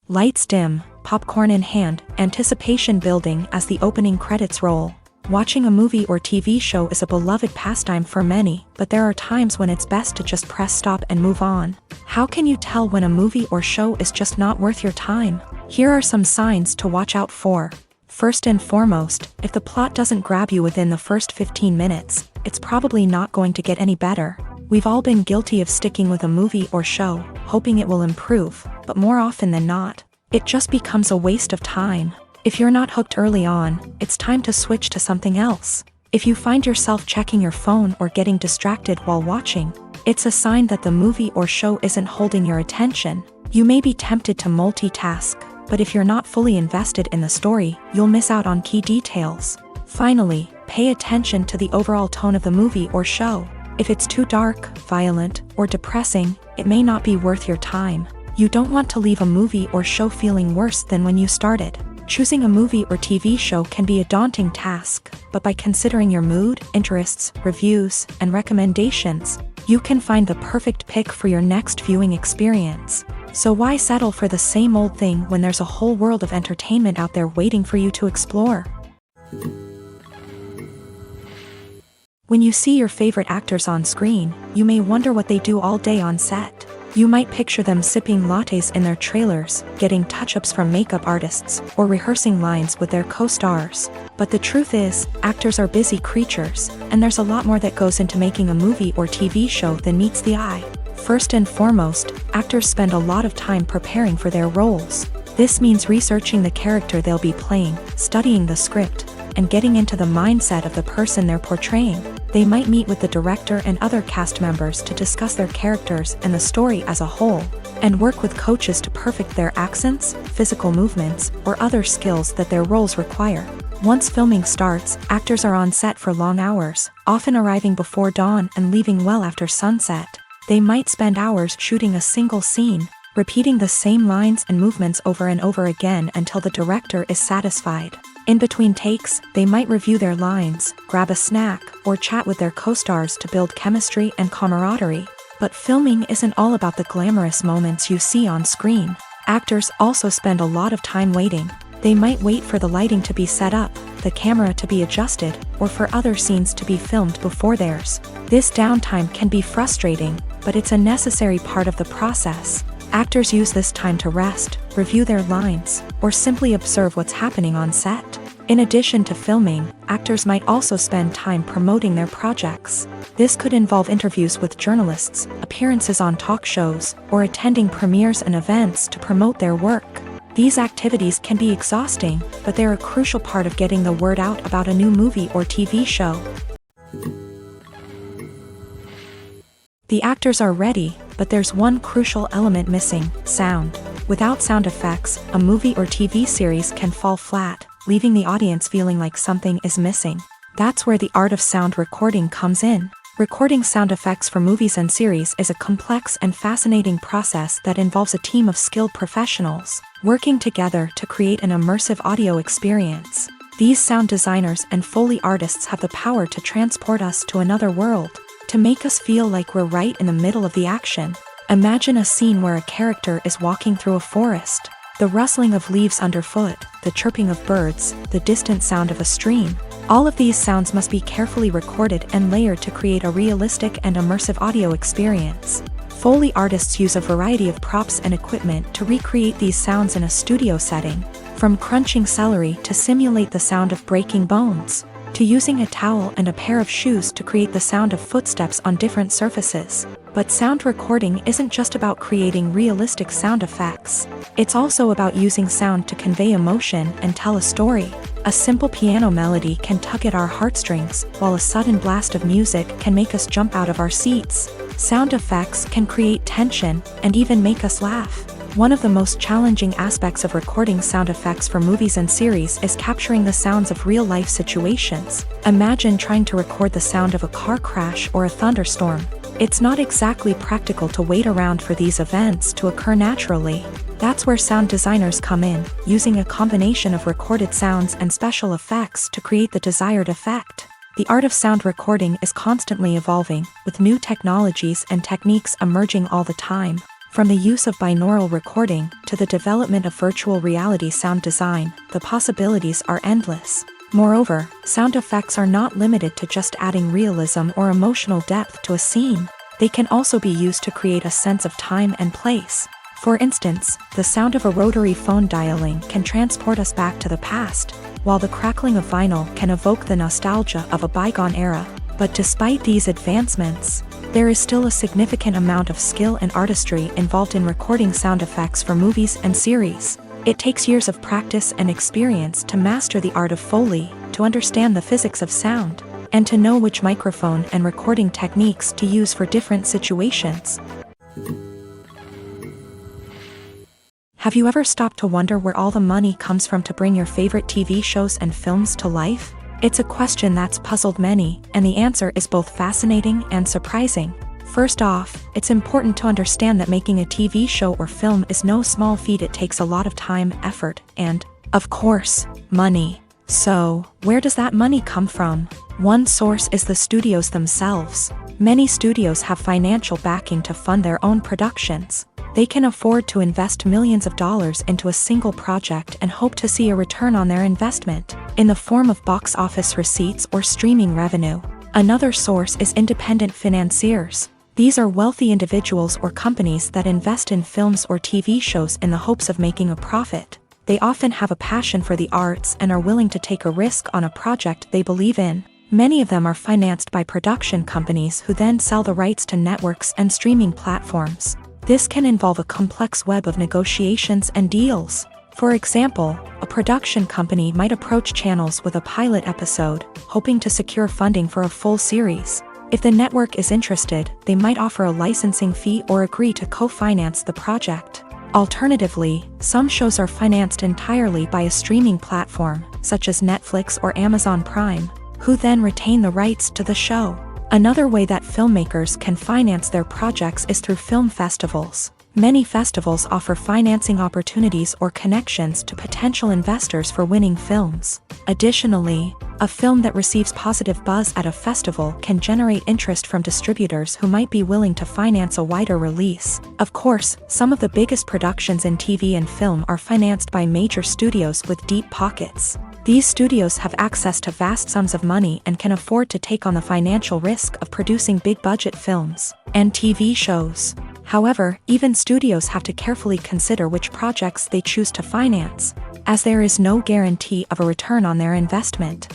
Speaker 1: Lights dim, popcorn in hand, anticipation building as the opening credits roll. Watching a movie or TV show is a beloved pastime for many, but there are times when it's best to just press stop and move on. How can you tell when a movie or show is just not worth your time? Here are some signs to watch out for. First and foremost, if the plot doesn't grab you within the first 15 minutes, it's probably not going to get any better. We've all been guilty of sticking with a movie or show, hoping it will improve, but more often than not, it just becomes a waste of time. If you're not hooked early on, it's time to switch to something else. If you find yourself checking your phone or getting distracted while watching, it's a sign that the movie or show isn't holding your attention. You may be tempted to multitask, but if you're not fully invested in the story, you'll miss out on key details. Finally, pay attention to the overall tone of the movie or show. If it's too dark, violent, or depressing, it may not be worth your time. You don't want to leave a movie or show feeling worse than when you started. Choosing a movie or TV show can be a daunting task, but by considering your mood, interests, reviews, and recommendations, you can find the perfect pick for your next viewing experience. So why settle for the same old thing when there's a whole world of entertainment out there waiting for you to explore? When you see your favorite actors on screen, you may wonder what they do all day on set. You might picture them sipping lattes in their trailers, getting touch-ups from makeup artists, or rehearsing lines with their co-stars. But the truth is, actors are busy creatures, and there's a lot more that goes into making a movie or TV show than meets the eye. First and foremost, actors spend a lot of time preparing for their roles. This means researching the character they'll be playing, studying the script, and getting into the mindset of the person they're portraying. They might meet with the director and other cast members to discuss their characters and the story as a whole, and work with coaches to perfect their accents, physical movements, or other skills that their roles require. Once filming starts, actors are on set for long hours, often arriving before dawn and leaving well after sunset. They might spend hours shooting a single scene, repeating the same lines and movements over and over again until the director is satisfied. In between takes, they might review their lines, grab a snack, or chat with their co-stars to build chemistry and camaraderie. But filming isn't all about the glamorous moments you see on screen. Actors also spend a lot of time waiting. They might wait for the lighting to be set up, the camera to be adjusted, or for other scenes to be filmed before theirs. This downtime can be frustrating, but it's a necessary part of the process. Actors use this time to rest, review their lines, or simply observe what's happening on set. In addition to filming, actors might also spend time promoting their projects. This could involve interviews with journalists, appearances on talk shows, or attending premieres and events to promote their work. These activities can be exhausting, but they're a crucial part of getting the word out about a new movie or TV show. The actors are ready, but there's one crucial element missing: sound. Without sound effects, a movie or TV series can fall flat, leaving the audience feeling like something is missing. That's where the art of sound recording comes in. Recording sound effects for movies and series is a complex and fascinating process that involves a team of skilled professionals working together to create an immersive audio experience. These sound designers and Foley artists have the power to transport us to another world, to make us feel like we're right in the middle of the action. Imagine a scene where a character is walking through a forest. The rustling of leaves underfoot, the chirping of birds, the distant sound of a stream. All of these sounds must be carefully recorded and layered to create a realistic and immersive audio experience. Foley artists use a variety of props and equipment to recreate these sounds in a studio setting. From crunching celery to simulate the sound of breaking bones, to using a towel and a pair of shoes to create the sound of footsteps on different surfaces. But sound recording isn't just about creating realistic sound effects. It's also about using sound to convey emotion and tell a story. A simple piano melody can tug at our heartstrings, while a sudden blast of music can make us jump out of our seats. Sound effects can create tension and even make us laugh. One of the most challenging aspects of recording sound effects for movies and series is capturing the sounds of real-life situations. Imagine trying to record the sound of a car crash or a thunderstorm. It's not exactly practical to wait around for these events to occur naturally. That's where sound designers come in, using a combination of recorded sounds and special effects to create the desired effect. The art of sound recording is constantly evolving, with new technologies and techniques emerging all the time. From the use of binaural recording to the development of virtual reality sound design, the possibilities are endless. Moreover, sound effects are not limited to just adding realism or emotional depth to a scene. They can also be used to create a sense of time and place. For instance, the sound of a rotary phone dialing can transport us back to the past, while the crackling of vinyl can evoke the nostalgia of a bygone era. But despite these advancements, there is still a significant amount of skill and artistry involved in recording sound effects for movies and series. It takes years of practice and experience to master the art of Foley, to understand the physics of sound, and to know which microphone and recording techniques to use for different situations. Have you ever stopped to wonder where all the money comes from to bring your favorite TV shows and films to life? It's a question that's puzzled many, and the answer is both fascinating and surprising. First off, it's important to understand that making a TV show or film is no small feat. It takes a lot of time, effort, and, of course, money. So, where does that money come from? One source is the studios themselves. Many studios have financial backing to fund their own productions. They can afford to invest millions of dollars into a single project and hope to see a return on their investment, in the form of box office receipts or streaming revenue. Another source is independent financiers. These are wealthy individuals or companies that invest in films or TV shows in the hopes of making a profit. They often have a passion for the arts and are willing to take a risk on a project they believe in. Many of them are financed by production companies who then sell the rights to networks and streaming platforms. This can involve a complex web of negotiations and deals. For example, a production company might approach channels with a pilot episode, hoping to secure funding for a full series. If the network is interested, they might offer a licensing fee or agree to co-finance the project. Alternatively, some shows are financed entirely by a streaming platform, such as Netflix or Amazon Prime, who then retain the rights to the show. Another way that filmmakers can finance their projects is through film festivals. Many festivals offer financing opportunities or connections to potential investors for winning films. Additionally, a film that receives positive buzz at a festival can generate interest from distributors who might be willing to finance a wider release. Of course, some of the biggest productions in TV and film are financed by major studios with deep pockets. These studios have access to vast sums of money and can afford to take on the financial risk of producing big-budget films and TV shows. However, even studios have to carefully consider which projects they choose to finance, as there is no guarantee of a return on their investment.